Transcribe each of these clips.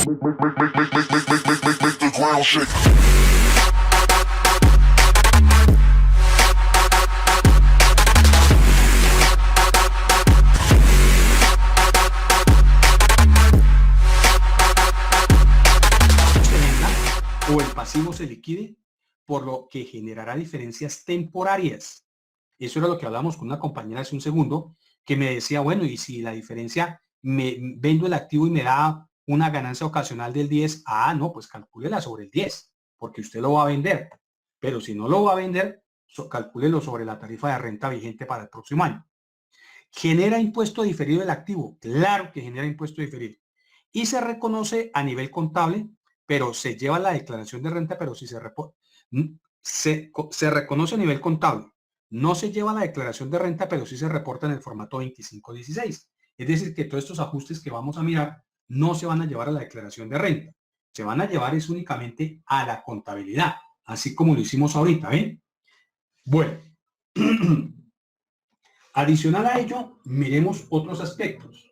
Make the ground shake. O el pasivo se liquide, por lo que generará diferencias temporarias. Eso era lo que hablamos con una compañera hace un segundo, que me decía, bueno, y si la diferencia, me vendo el activo y me da una ganancia ocasional del 10, no, pues calcúlela sobre el 10, porque usted lo va a vender. Pero si no lo va a vender, calcúlelo sobre la tarifa de renta vigente para el próximo año. ¿Genera impuesto diferido el activo? Claro que genera impuesto diferido. Y se reconoce a nivel contable, pero se lleva la declaración de renta, pero si se reconoce a nivel contable. No se lleva la declaración de renta, pero sí se reporta en el formato 2516. Es decir, que todos estos ajustes que vamos a mirar no se van a llevar a la declaración de renta. Se van a llevar es únicamente a la contabilidad, así como lo hicimos ahorita, ¿ven? Bueno. Adicional a ello, miremos otros aspectos.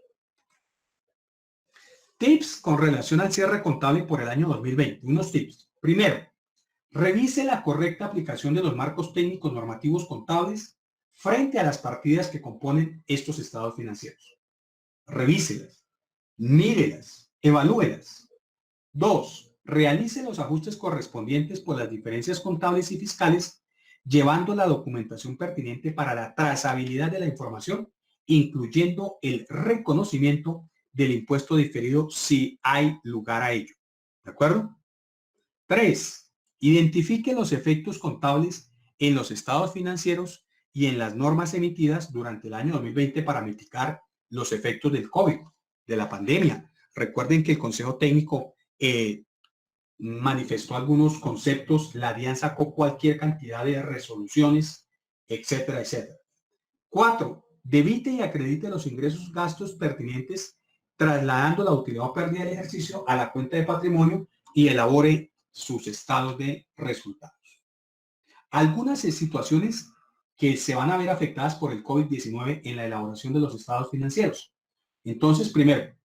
Tips con relación al cierre contable por el año 2020. Unos tips. Primero, revise la correcta aplicación de los marcos técnicos normativos contables frente a las partidas que componen estos estados financieros. Revíselas, mírelas, evalúelas. 2. Realice los ajustes correspondientes por las diferencias contables y fiscales, llevando la documentación pertinente para la trazabilidad de la información, incluyendo el reconocimiento del impuesto diferido si hay lugar a ello. ¿De acuerdo? 3. Identifique los efectos contables en los estados financieros y en las normas emitidas durante el año 2020 para mitigar los efectos del COVID, de la pandemia. Recuerden que el Consejo Técnico manifestó algunos conceptos, la DIAN sacó cualquier cantidad de resoluciones, etcétera, etcétera. 4. Debite y acredite los ingresos gastos pertinentes trasladando la utilidad o pérdida del ejercicio a la cuenta de patrimonio y elabore sus estados de resultados. Algunas situaciones que se van a ver afectadas por el COVID-19 en la elaboración de los estados financieros. Entonces, primero,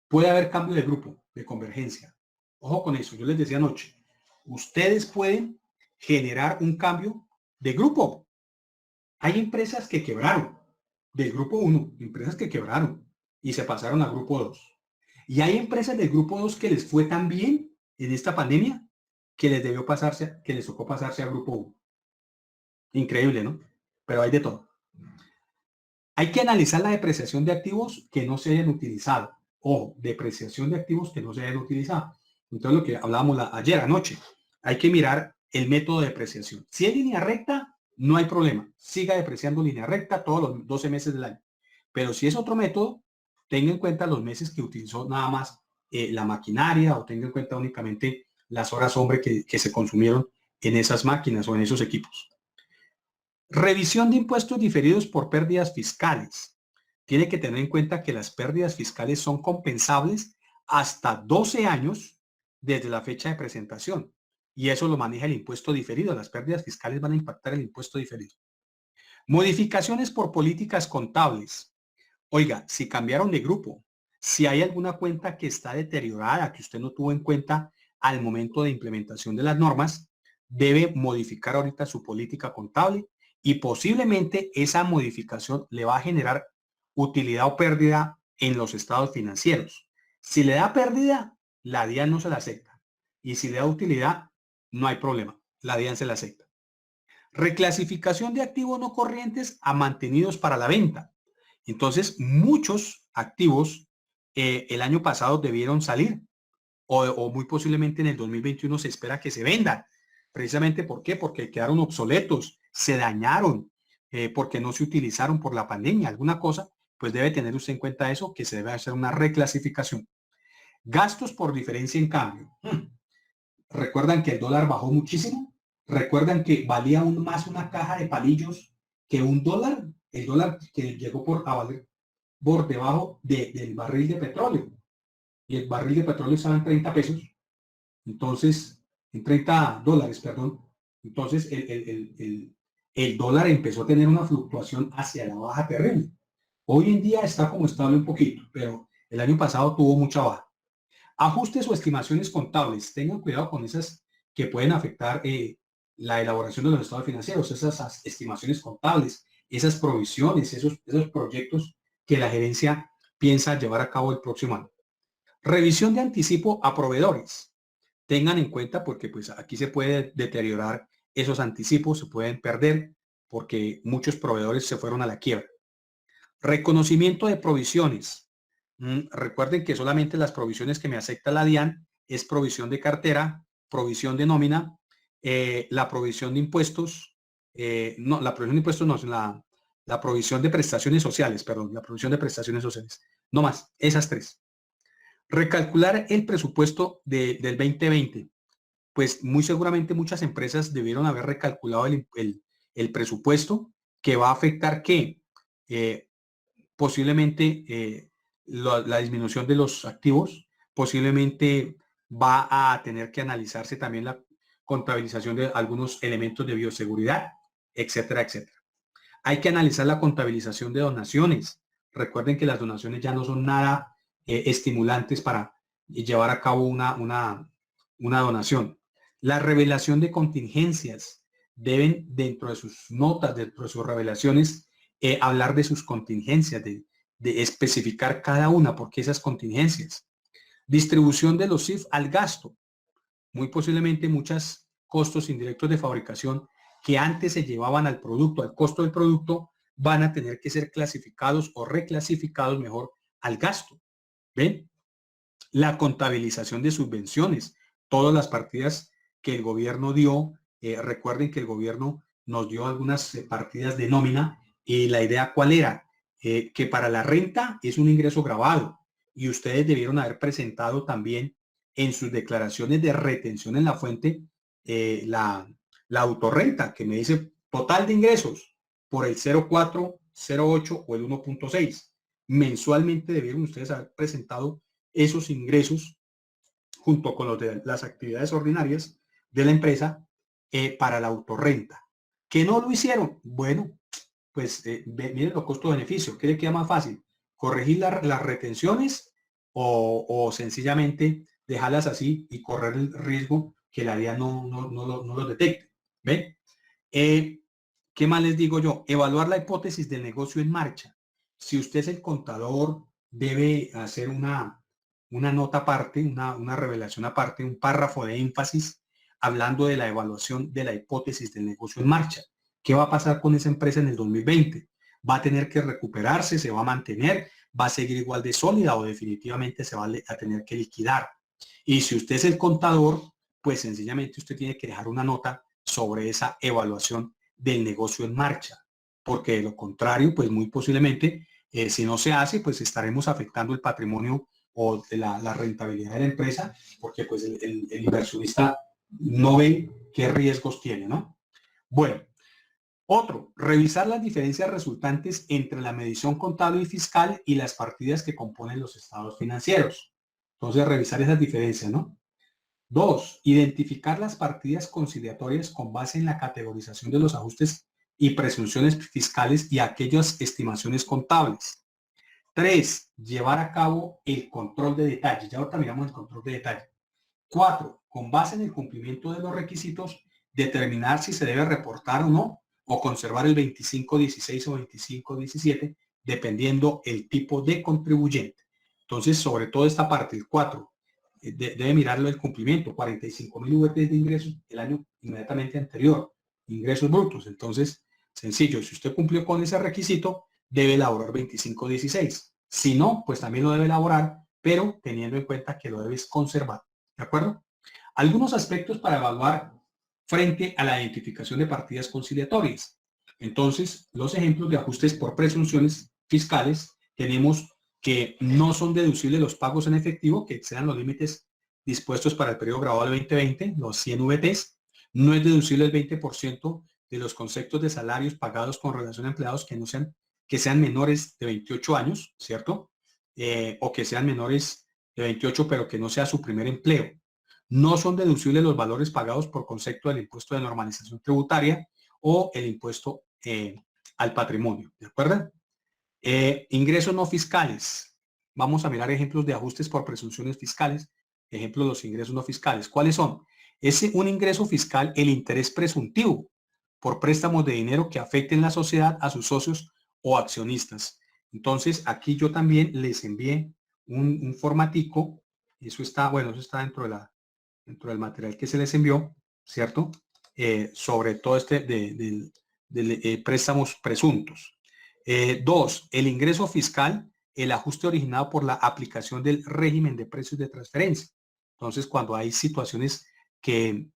puede haber cambio de grupo, de convergencia. Ojo con eso, yo les decía anoche, ustedes pueden generar un cambio de grupo. Hay empresas que quebraron, del grupo 1, empresas que quebraron y se pasaron al grupo 2. Y hay empresas del grupo 2 que les fue tan bien en esta pandemia que les tocó pasarse al grupo 1. Increíble, ¿no? Pero hay de todo. Hay que analizar la depreciación de activos que no se hayan utilizado o depreciación de activos que no se hayan utilizado. Entonces, lo que hablábamos ayer anoche, hay que mirar el método de depreciación. Si es línea recta, no hay problema. Siga depreciando línea recta todos los 12 meses del año. Pero si es otro método, tenga en cuenta los meses que utilizó nada más la maquinaria o tenga en cuenta únicamente las horas hombre que se consumieron en esas máquinas o en esos equipos. Revisión de impuestos diferidos por pérdidas fiscales. Tiene que tener en cuenta que las pérdidas fiscales son compensables hasta 12 años desde la fecha de presentación. Y eso lo maneja el impuesto diferido. Las pérdidas fiscales van a impactar el impuesto diferido. Modificaciones por políticas contables. Oiga, si cambiaron de grupo, si hay alguna cuenta que está deteriorada, que usted no tuvo en cuenta al momento de implementación de las normas, debe modificar ahorita su política contable y posiblemente esa modificación le va a generar utilidad o pérdida en los estados financieros. Si le da pérdida, la DIAN no se la acepta. Y si le da utilidad, no hay problema. La DIAN se la acepta. Reclasificación de activos no corrientes a mantenidos para la venta. Entonces, muchos activos el año pasado debieron salir o muy posiblemente en el 2021 se espera que se vendan. Precisamente, ¿por qué? Porque quedaron obsoletos, se dañaron, porque no se utilizaron por la pandemia, alguna cosa, pues debe tener usted en cuenta eso, que se debe hacer una reclasificación. Gastos por diferencia en cambio. ¿Recuerdan que el dólar bajó muchísimo? ¿Recuerdan que valía aún más una caja de palillos que un dólar? El dólar que llegó a valer por debajo del barril de petróleo. Y el barril de petróleo estaba en 30 pesos. Entonces, en 30 dólares, perdón. Entonces, el dólar empezó a tener una fluctuación hacia la baja terrible. Hoy en día está como estable un poquito, pero el año pasado tuvo mucha baja. Ajustes o estimaciones contables. Tengan cuidado con esas que pueden afectar la elaboración de los estados financieros, esas estimaciones contables, esas provisiones, esos proyectos que la gerencia piensa llevar a cabo el próximo año. Revisión de anticipo a proveedores. Tengan en cuenta porque pues aquí se puede deteriorar esos anticipos, se pueden perder porque muchos proveedores se fueron a la quiebra. Reconocimiento de provisiones. Recuerden que solamente las provisiones que me acepta la DIAN es provisión de cartera, provisión de nómina, la provisión de impuestos, no, la provisión de impuestos no, es la provisión de prestaciones sociales, perdón, la provisión de prestaciones sociales. No más, esas tres. Recalcular el presupuesto del 2020. Pues muy seguramente muchas empresas debieron haber recalculado el presupuesto que va a afectar que posiblemente la disminución de los activos, posiblemente va a tener que analizarse también la contabilización de algunos elementos de bioseguridad, etcétera, etcétera. Hay que analizar la contabilización de donaciones. Recuerden que las donaciones ya no son nada estimulantes para llevar a cabo una donación. La revelación de contingencias. Deben, dentro de sus notas, dentro de sus revelaciones, hablar de sus contingencias, de especificar cada una, porque esas contingencias. Distribución de los CIF al gasto. Muy posiblemente muchos costos indirectos de fabricación que antes se llevaban al producto, al costo del producto, van a tener que ser clasificados o reclasificados mejor al gasto. ¿Ven? La contabilización de subvenciones. Todas las partidas que el gobierno dio, recuerden que el gobierno nos dio algunas partidas de nómina y la idea cuál era, que para la renta es un ingreso grabado y ustedes debieron haber presentado también en sus declaraciones de retención en la fuente la autorrenta que me dice total de ingresos por el 0,4, 0,8 o el 1,6. Mensualmente debieron ustedes haber presentado esos ingresos junto con los de las actividades ordinarias de la empresa para la autorrenta. ¿Que no lo hicieron? Bueno, pues miren los costos-beneficios. ¿Qué le queda más fácil? ¿Corregir las retenciones o sencillamente dejarlas así y correr el riesgo que la DIAN no lo detecte? ¿Ven? ¿Qué más les digo yo? Evaluar la hipótesis del negocio en marcha. Si usted es el contador, debe hacer una nota aparte, una revelación aparte, un párrafo de énfasis hablando de la evaluación de la hipótesis del negocio en marcha. ¿Qué va a pasar con esa empresa en el 2020? ¿Va a tener que recuperarse? ¿Se va a mantener? ¿Va a seguir igual de sólida o definitivamente se va a tener que liquidar? Y si usted es el contador, pues sencillamente usted tiene que dejar una nota sobre esa evaluación del negocio en marcha, porque de lo contrario, pues muy posiblemente, si no se hace, pues estaremos afectando el patrimonio o de la rentabilidad de la empresa, porque pues el inversionista no ve qué riesgos tiene, ¿no? Bueno, otro, revisar las diferencias resultantes entre la medición contable y fiscal y las partidas que componen los estados financieros. Entonces, revisar esas diferencias, ¿no? Dos, identificar las partidas conciliatorias con base en la categorización de los ajustes y presunciones fiscales y aquellas estimaciones contables. Tres, llevar a cabo el control de detalle. Ya ahorita miramos el control de detalle. Cuatro, con base en el cumplimiento de los requisitos, determinar si se debe reportar o no, o conservar el 2516 o 2517, dependiendo el tipo de contribuyente. Entonces, sobre todo esta parte, el 4, debe mirarlo el cumplimiento, 45.000 VTs de ingresos el año inmediatamente anterior, ingresos brutos. Entonces, sencillo, si usted cumplió con ese requisito, debe elaborar 2516. Si no, pues también lo debe elaborar, pero teniendo en cuenta que lo debes conservar. ¿De acuerdo? Algunos aspectos para evaluar frente a la identificación de partidas conciliatorias. Entonces, los ejemplos de ajustes por presunciones fiscales tenemos que no son deducibles los pagos en efectivo que excedan los límites dispuestos para el periodo gradual 2020, los 100 VTs. No es deducible el 20% de los conceptos de salarios pagados con relación a empleados que sean menores de 28 años, ¿cierto? O que sean menores de 28, pero que no sea su primer empleo. No son deducibles los valores pagados por concepto del impuesto de normalización tributaria o el impuesto al patrimonio. ¿De acuerdo? Ingresos no fiscales. Vamos a mirar ejemplos de ajustes por presunciones fiscales ejemplo, los ingresos no fiscales. ¿Cuáles son? Es un ingreso fiscal el interés presuntivo por préstamos de dinero que afecten la sociedad a sus socios o accionistas. Entonces, aquí yo también les envié un formatico. Eso está, bueno, eso está dentro del material que se les envió, ¿cierto? Sobre todo este de préstamos presuntos. 2, el ingreso fiscal, el ajuste originado por la aplicación del régimen de precios de transferencia. Entonces, cuando hay situaciones que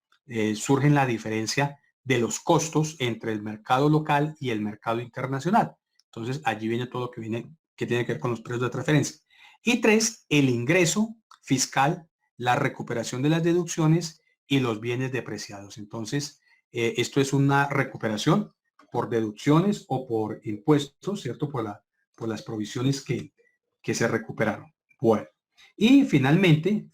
surgen la diferencia de los costos entre el mercado local y el mercado internacional. Entonces, allí viene todo lo que tiene que ver con los precios de transferencia. Y 3, el ingreso fiscal, la recuperación de las deducciones y los bienes depreciados. Entonces, esto es una recuperación por deducciones o por impuestos, ¿cierto? Por las provisiones que se recuperaron. Bueno, y finalmente,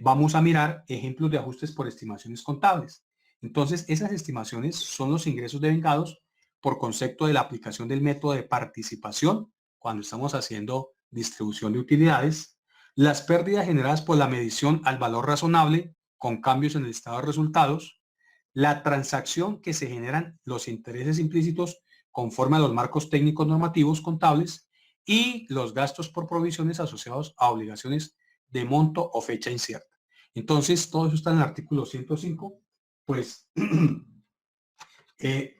vamos a mirar ejemplos de ajustes por estimaciones contables. Entonces, esas estimaciones son los ingresos devengados por concepto de la aplicación del método de participación cuando estamos haciendo distribución de utilidades, las pérdidas generadas por la medición al valor razonable con cambios en el estado de resultados, la transacción que se generan los intereses implícitos conforme a los marcos técnicos normativos contables y los gastos por provisiones asociados a obligaciones de monto o fecha incierta. Entonces, todo eso está en el artículo 105. Pues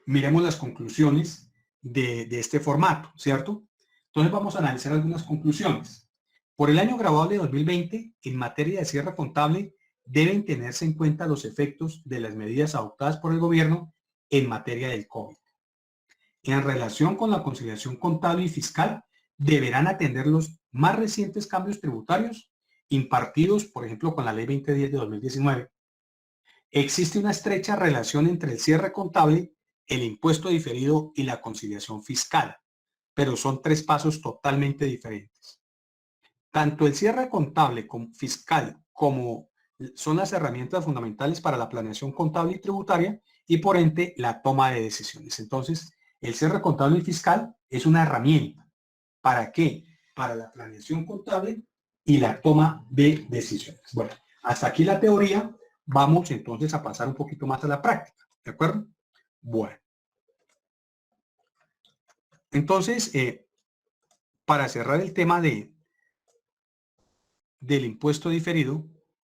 miremos las conclusiones de este formato, ¿cierto? Entonces vamos a analizar algunas conclusiones. Por el año grabable 2020, en materia de cierre contable, deben tenerse en cuenta los efectos de las medidas adoptadas por el gobierno en materia del COVID. En relación con la conciliación contable y fiscal, deberán atender los más recientes cambios tributarios impartidos, por ejemplo, con la Ley 2010 de 2019. Existe una estrecha relación entre el cierre contable, el impuesto diferido y la conciliación fiscal, pero son 3 pasos totalmente diferentes. Tanto el cierre contable como fiscal como son las herramientas fundamentales para la planeación contable y tributaria y por ende la toma de decisiones. Entonces, el cierre contable y fiscal es una herramienta. ¿Para qué? Para la planeación contable y la toma de decisiones. Bueno, hasta aquí la teoría. Vamos entonces a pasar un poquito más a la práctica. ¿De acuerdo? Bueno. Entonces, para cerrar el tema del impuesto diferido,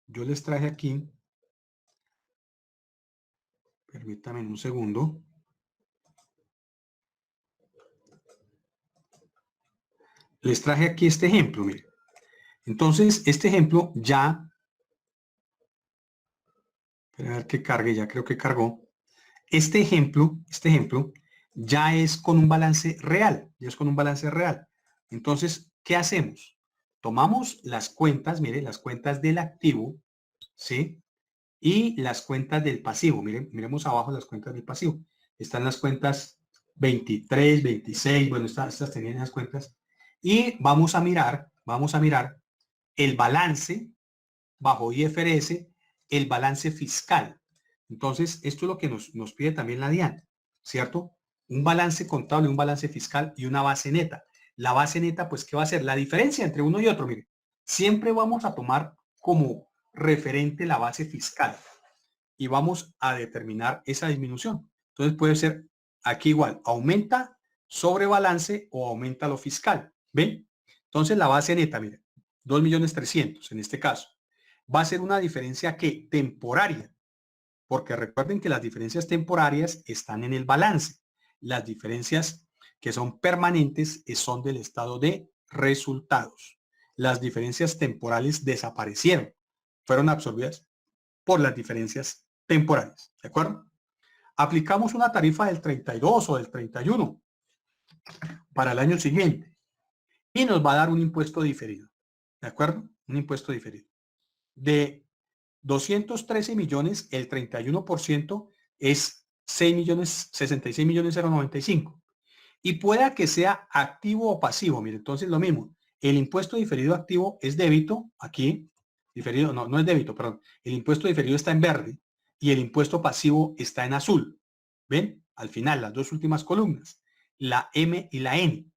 yo les traje aquí, permítanme un segundo. Les traje aquí este ejemplo, miren. Entonces, este ejemplo ya, a ver que cargue, ya creo que cargó. Este ejemplo ya es con un balance real, Entonces, ¿qué hacemos? Tomamos las cuentas, mire, las cuentas del activo, ¿sí? Y las cuentas del pasivo. Miren, miremos abajo las cuentas del pasivo. Están las cuentas 23, 26, bueno, estas tenían las cuentas. Y vamos a mirar el balance bajo IFRS, el balance fiscal. Entonces, esto es lo que nos pide también la DIAN, ¿cierto? Un balance contable, un balance fiscal y una base neta. La base neta, pues, ¿qué va a ser? La diferencia entre uno y otro, mire. Siempre vamos a tomar como referente la base fiscal y vamos a determinar esa disminución. Entonces, puede ser aquí igual, aumenta sobre balance o aumenta lo fiscal. ¿Ven? Entonces, la base neta, mire, 2.300.000 en este caso. Va a ser una diferencia que temporaria, porque recuerden que las diferencias temporarias están en el balance. Las diferencias que son permanentes son del estado de resultados. Las diferencias temporales desaparecieron, fueron absorbidas por las diferencias temporales. ¿De acuerdo? Aplicamos una tarifa del 32 o del 31 para el año siguiente y nos va a dar un impuesto diferido. ¿De acuerdo? Un impuesto diferido. De 213 millones, el 31% es 66.095. Y pueda que sea activo o pasivo. Mire, entonces lo mismo. El impuesto diferido activo es débito, aquí, diferido, no es débito, perdón. El impuesto diferido está en verde y el impuesto pasivo está en azul. ¿Ven? Al final, las dos últimas columnas, la M y la N.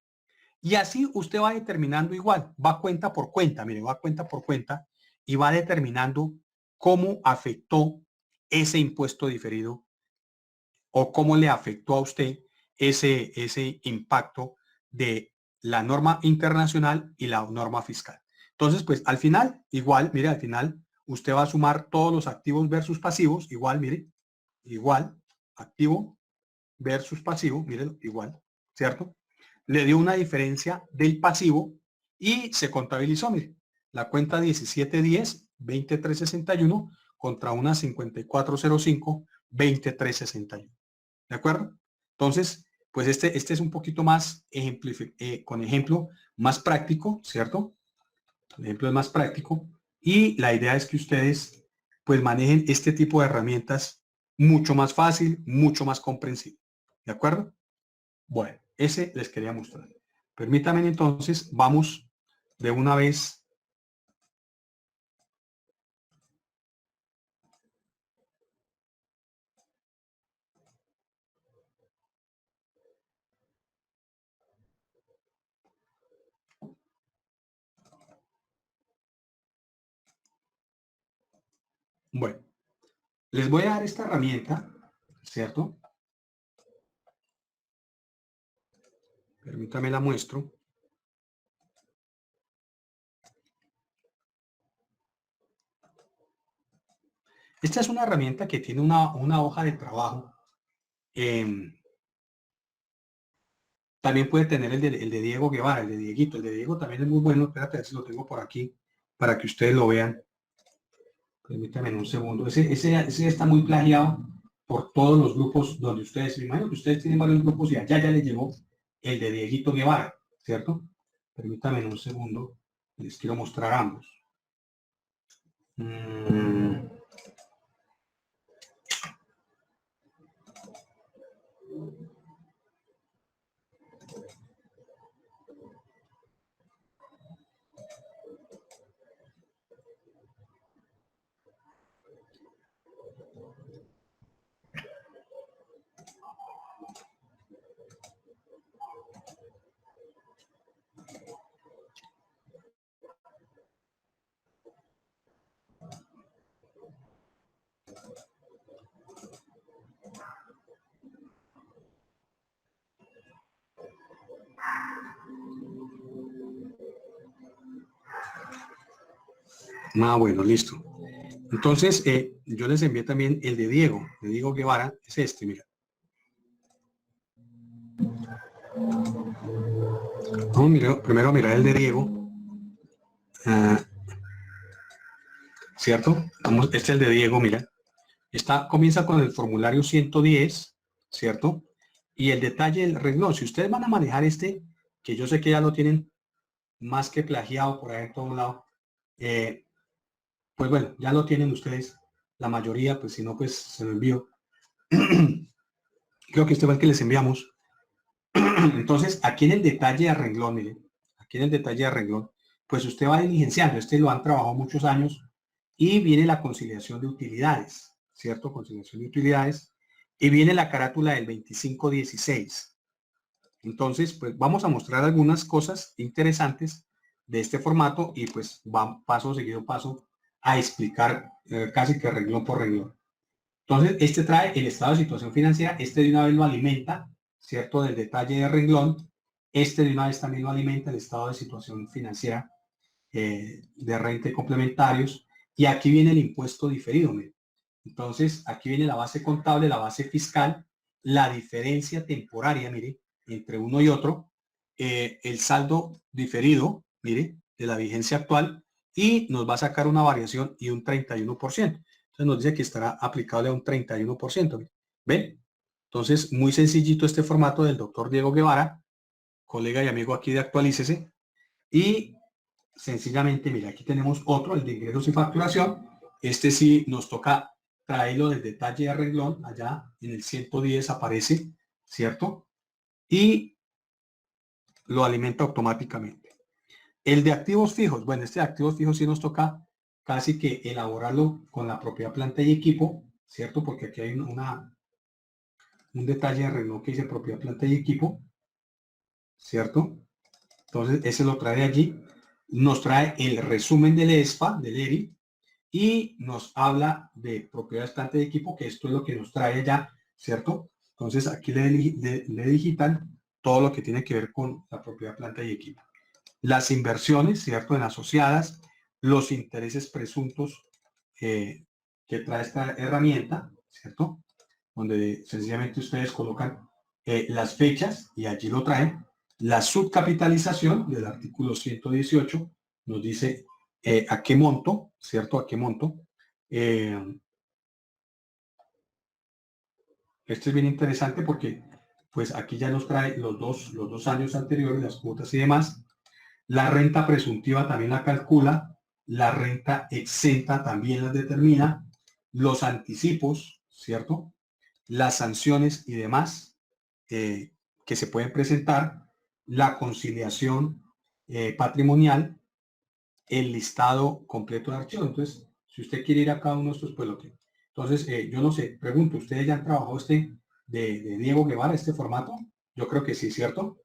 Y así usted va determinando igual, va cuenta por cuenta, mire, va cuenta por cuenta y va determinando cómo afectó ese impuesto diferido o cómo le afectó a usted ese impacto de la norma internacional y la norma fiscal. Entonces, pues al final, igual, mire, al final usted va a sumar todos los activos versus pasivos, igual, mire, igual, activo versus pasivo, miren, igual, ¿cierto? Le dio una diferencia del pasivo y se contabilizó, mire, la cuenta 1710, 2361 contra una 5405, 2361. ¿De acuerdo? Entonces, pues este es un poquito más con ejemplo más práctico, ¿cierto? El ejemplo es más práctico y la idea es que ustedes pues manejen este tipo de herramientas mucho más fácil, mucho más comprensible. ¿De acuerdo? Bueno, ese les quería mostrar. Permítanme entonces, vamos de una vez. Bueno, les voy a dar esta herramienta, ¿cierto? Permítame la muestro. Esta es una herramienta que tiene una hoja de trabajo. También puede tener el de Diego Guevara, el de Dieguito. El de Diego también es muy bueno. Espérate, a ver si lo tengo por aquí para que ustedes lo vean. Permítanme un segundo. Ese está muy plagiado por todos los grupos donde ustedes, me imagino que ustedes tienen varios grupos y allá ya les llegó el de Dieguito Guevara, ¿cierto? Permítanme un segundo. Les quiero mostrar ambos. Bueno, listo. Entonces, yo les envié también el de Diego Guevara, es este, mira. Primero mirar el de Diego. ¿Cierto? Este es el de Diego, mira. Comienza con el formulario 110, ¿cierto? Y el detalle del renglón. Si ustedes van a manejar este, que yo sé que ya lo tienen más que plagiado por ahí en todo lado, pues bueno, ya lo tienen ustedes, la mayoría, pues si no, pues se lo envío. Creo que este fue el que les enviamos. Entonces, aquí en el detalle de renglón, miren, aquí en el detalle de renglón, pues usted va diligenciando, este lo han trabajado muchos años y viene la conciliación de utilidades, ¿cierto? Conciliación de utilidades y viene la carátula del 2516. Entonces, pues vamos a mostrar algunas cosas interesantes de este formato y pues va paso seguido paso a explicar casi que renglón por renglón. Entonces, este trae el estado de situación financiera, este de una vez lo alimenta, ¿cierto? Del detalle de renglón, este de una vez también lo alimenta el estado de situación financiera de renta y complementarios, y aquí viene el impuesto diferido, mire. Entonces, aquí viene la base contable, la base fiscal, la diferencia temporaria, mire, entre uno y otro, el saldo diferido, mire, de la vigencia actual, y nos va a sacar una variación y un 31%. Entonces nos dice que estará aplicable a un 31%. ¿Ven? Entonces, muy sencillito este formato del doctor Diego Guevara, colega y amigo aquí de Actualícese. Y sencillamente, mira, aquí tenemos otro, el de ingresos y facturación. Este sí nos toca traerlo del detalle de renglón, allá en el 110 aparece, ¿cierto? Y lo alimenta automáticamente. El de activos fijos, bueno, este de activos fijos sí nos toca casi que elaborarlo con la propia planta y equipo, ¿cierto? Porque aquí hay un detalle de renglón que dice propiedad, planta y equipo, ¿cierto? Entonces, ese lo trae allí. nos trae el resumen del ESFA, del ERI, y nos habla de propiedades, planta y equipo, que esto es lo que nos trae ya, ¿cierto? Entonces aquí le digitan todo lo que tiene que ver con la propiedad, planta y equipo. Las inversiones, ¿cierto? En asociadas, los intereses presuntos que trae esta herramienta, ¿cierto? Donde sencillamente ustedes colocan las fechas y allí lo traen. La subcapitalización del artículo 118 nos dice a qué monto, ¿cierto? A qué monto. Esto es bien interesante porque pues aquí ya nos trae los dos años anteriores, las cuotas y demás. La renta presuntiva también la calcula, la renta exenta también las determina, los anticipos, ¿cierto? Las sanciones y demás que se pueden presentar, la conciliación patrimonial, el listado completo de archivos. Entonces, si usted quiere ir a cada uno de estos, pues lo que... Entonces, yo no sé, pregunto, ¿ustedes ya han trabajado de Diego Guevara, este formato? Yo creo que sí, ¿cierto?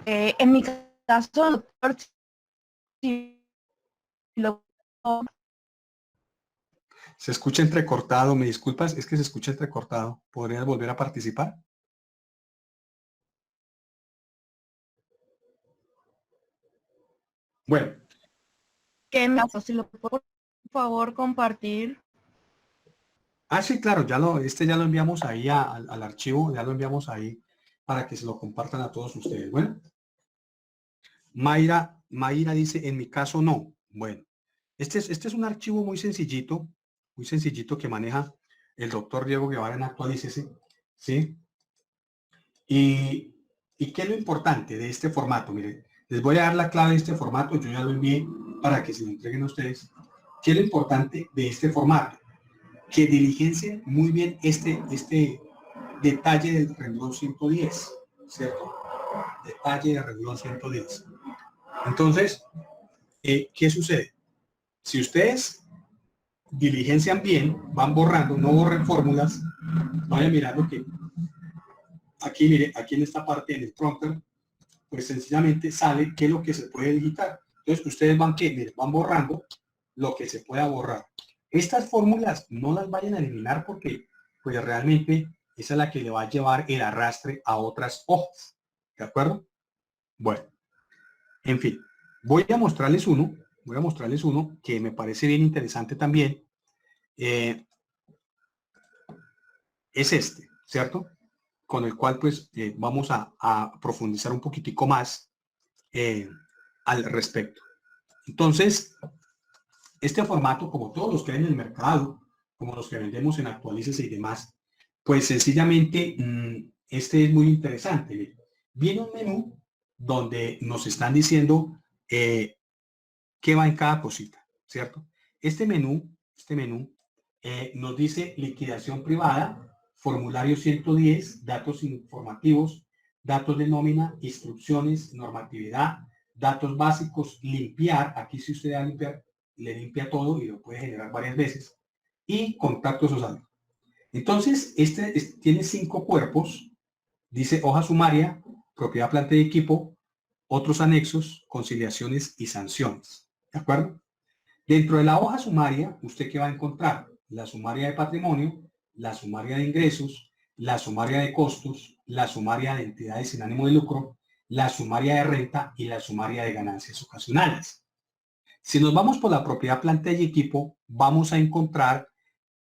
En mi caso, doctor, si lo... Se escucha entrecortado, me disculpas, es que se escucha entrecortado. ¿Podrías volver a participar? Bueno. ¿Qué me hace? Si lo puedo, por favor, compartir. Ah, sí, claro, este ya lo enviamos ahí al archivo, ya lo enviamos ahí para que se lo compartan a todos ustedes. Bueno, Mayra dice, en mi caso no. Bueno, este es un archivo muy sencillito que maneja el doctor Diego Guevara en Actualícese, ¿sí? ¿Y qué es lo importante de este formato? Miren, les voy a dar la clave de este formato, yo ya lo envié para que se lo entreguen a ustedes. ¿Qué es lo importante de este formato? Que diligencien muy bien este detalle del renglón 110, ¿cierto? Detalle del renglón 110. Entonces, ¿qué sucede? Si ustedes diligencian bien, van borrando, no borren fórmulas, vayan mirando que aquí, mire, aquí en esta parte en el prompter, pues sencillamente sale qué es lo que se puede digitar. Entonces, ustedes van, mire, van borrando lo que se pueda borrar. Estas fórmulas no las vayan a eliminar porque pues realmente esa es la que le va a llevar el arrastre a otras hojas. ¿De acuerdo? Bueno, en fin, voy a mostrarles uno que me parece bien interesante también. Es este, ¿cierto? Con el cual pues vamos a profundizar un poquitico más al respecto. Entonces, este formato, como todos los que hay en el mercado, como los que vendemos en Actualícese y demás, pues sencillamente este es muy interesante. Viene un menú donde nos están diciendo qué va en cada cosita, ¿cierto? Este menú nos dice liquidación privada, formulario 110, datos informativos, datos de nómina, instrucciones, normatividad, datos básicos, limpiar, aquí si usted va a limpiar, le limpia todo y lo puede generar varias veces, y contactos sociales. Entonces, tiene 5 cuerpos, dice hoja sumaria, propiedad, planta y equipo, otros anexos, conciliaciones y sanciones. ¿De acuerdo? Dentro de la hoja sumaria, ¿usted qué va a encontrar? La sumaria de patrimonio, la sumaria de ingresos, la sumaria de costos, la sumaria de entidades sin ánimo de lucro, la sumaria de renta y la sumaria de ganancias ocasionales. Si nos vamos por la propiedad, planta y equipo, vamos a encontrar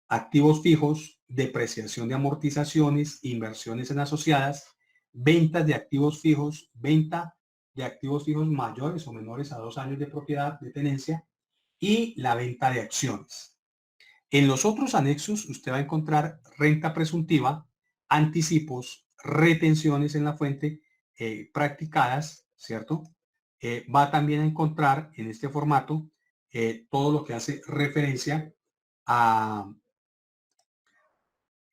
activos fijos, depreciación de amortizaciones, inversiones en asociadas, ventas de activos fijos, venta de activos fijos mayores o menores a 2 años de propiedad de tenencia y la venta de acciones. En los otros anexos usted va a encontrar renta presuntiva, anticipos, retenciones en la fuente practicadas, ¿cierto? Va también a encontrar en este formato todo lo que hace referencia a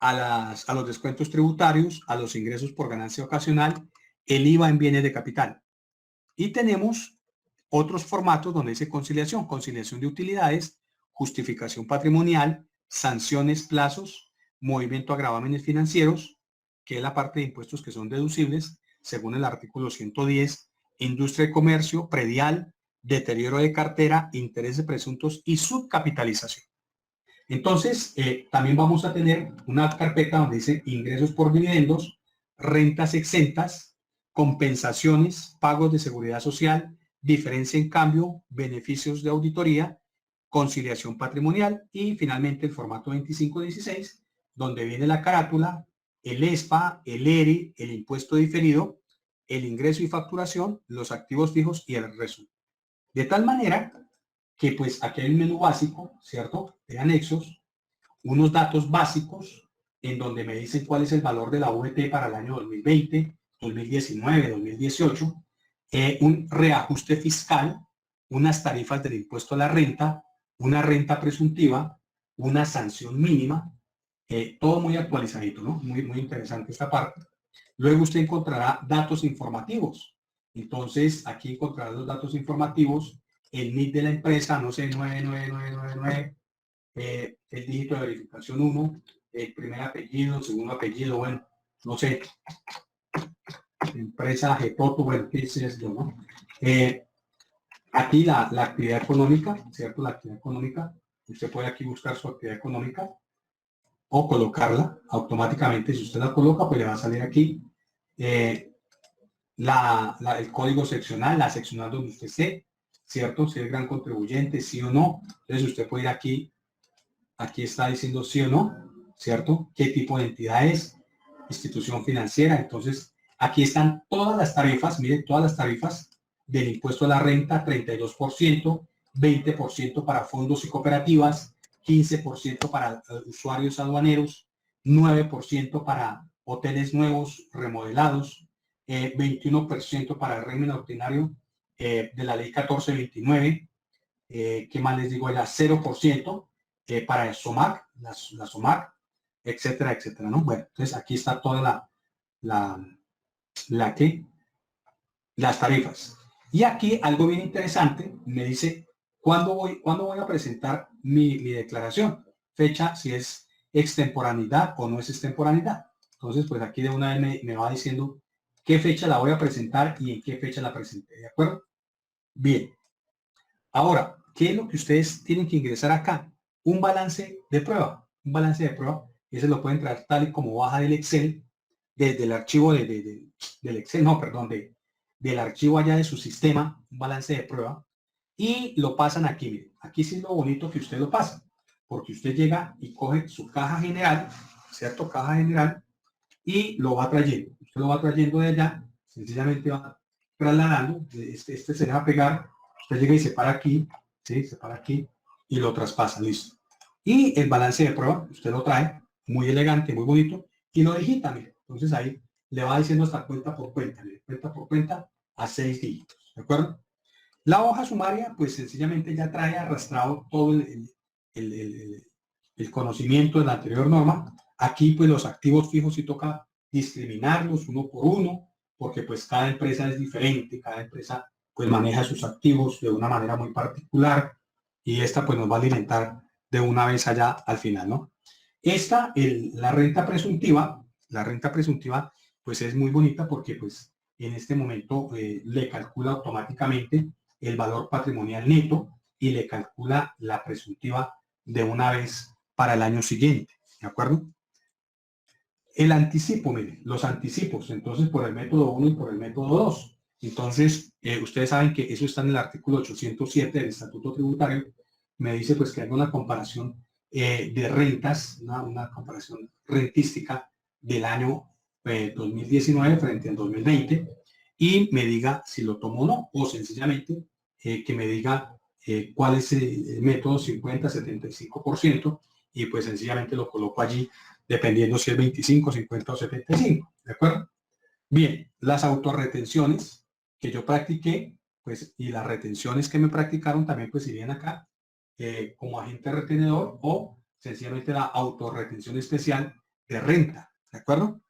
los descuentos tributarios, a los ingresos por ganancia ocasional, el IVA en bienes de capital. Y tenemos otros formatos donde dice conciliación de utilidades, justificación patrimonial, sanciones, plazos, movimiento a gravámenes financieros, que es la parte de impuestos que son deducibles, según el artículo 110, industria y comercio, predial, deterioro de cartera, intereses presuntos y subcapitalización. Entonces, también vamos a tener una carpeta donde dice ingresos por dividendos, rentas exentas, compensaciones, pagos de seguridad social, diferencia en cambio, beneficios de auditoría, conciliación patrimonial y finalmente el formato 2516, donde viene la carátula, el ESPA, el ERE, el impuesto diferido, el ingreso y facturación, los activos fijos y el resumen. De tal manera que pues aquí hay un menú básico, ¿cierto? De anexos, unos datos básicos en donde me dicen cuál es el valor de la VT para el año 2020, 2019, 2018, un reajuste fiscal, unas tarifas del impuesto a la renta, una renta presuntiva, una sanción mínima, todo muy actualizadito, ¿no? Muy, muy interesante esta parte. Luego usted encontrará datos informativos. Entonces, aquí encontrará los datos informativos, el NIC de la empresa, no sé, 99999, el dígito de verificación 1, el primer apellido, segundo apellido, bueno, no sé, empresa Getoto, bueno, ¿qué es esto, no? Aquí la actividad económica, ¿cierto? La actividad económica, usted puede aquí buscar su actividad económica o colocarla automáticamente. Si usted la coloca, pues le va a salir aquí el código seccional, la seccional donde usted esté, ¿cierto? Si es gran contribuyente, sí o no. Entonces usted puede ir aquí, aquí está diciendo sí o no, ¿cierto? ¿Qué tipo de entidad es? Institución financiera. Entonces aquí están todas las tarifas, mire, todas las tarifas del impuesto a la renta, 32%, 20% para fondos y cooperativas, 15% para usuarios aduaneros, 9% para hoteles nuevos, remodelados, 21% para el régimen ordinario de la ley 1429, ¿qué más les digo allá? 0% para el SOMAC, la SOMAC, etcétera, etcétera, ¿no? Bueno, entonces aquí está toda las tarifas. Y aquí algo bien interesante, me dice, ¿cuándo voy a presentar mi declaración? Fecha, si es extemporaneidad o no es extemporaneidad. Entonces, pues aquí de una vez me va diciendo qué fecha la voy a presentar y en qué fecha la presenté, ¿de acuerdo? Bien. Ahora, ¿qué es lo que ustedes tienen que ingresar acá? Un balance de prueba. Un balance de prueba. Ese lo pueden traer tal y como baja del Excel, desde el archivo del Excel, no, perdón, del archivo allá de su sistema, un balance de prueba, y lo pasan aquí. Miren. Aquí sí es lo bonito que usted lo pasa, porque usted llega y coge su caja general, ¿cierto? Caja general, y lo va trayendo. Usted lo va trayendo de allá, sencillamente va trasladando, este se deja pegar, usted llega y se para aquí, ¿sí? Se para aquí y lo traspasa, listo. Y el balance de prueba, usted lo trae, muy elegante, muy bonito, y lo digita, mire. Entonces ahí le va diciendo hasta cuenta por cuenta, mire, cuenta por cuenta a 6 dígitos, ¿de acuerdo? La hoja sumaria, pues sencillamente ya trae arrastrado todo el conocimiento de la anterior norma. Aquí, pues los activos fijos sí toca discriminarlos uno por uno, porque pues cada empresa es diferente, cada empresa pues maneja sus activos de una manera muy particular y esta pues nos va a alimentar de una vez allá al final, ¿no? Esta, la renta presuntiva, pues es muy bonita porque pues en este momento le calcula automáticamente el valor patrimonial neto y le calcula la presuntiva de una vez para el año siguiente, ¿de acuerdo? El anticipo, miren, los anticipos, entonces por el método 1 y por el método 2. Entonces, ustedes saben que eso está en el artículo 807 del Estatuto Tributario. Me dice pues que hay una comparación de rentas, una comparación rentística del año 2019 frente al 2020 y me diga si lo tomo o no, o sencillamente que me diga cuál es el método 50-75% y pues sencillamente lo coloco allí dependiendo si es 25, 50 o 75, ¿de acuerdo? Bien, las autorretenciones que yo practiqué, pues, y las retenciones que me practicaron también pues irían acá como agente retenedor o sencillamente la autorretención especial de renta, ¿de acuerdo?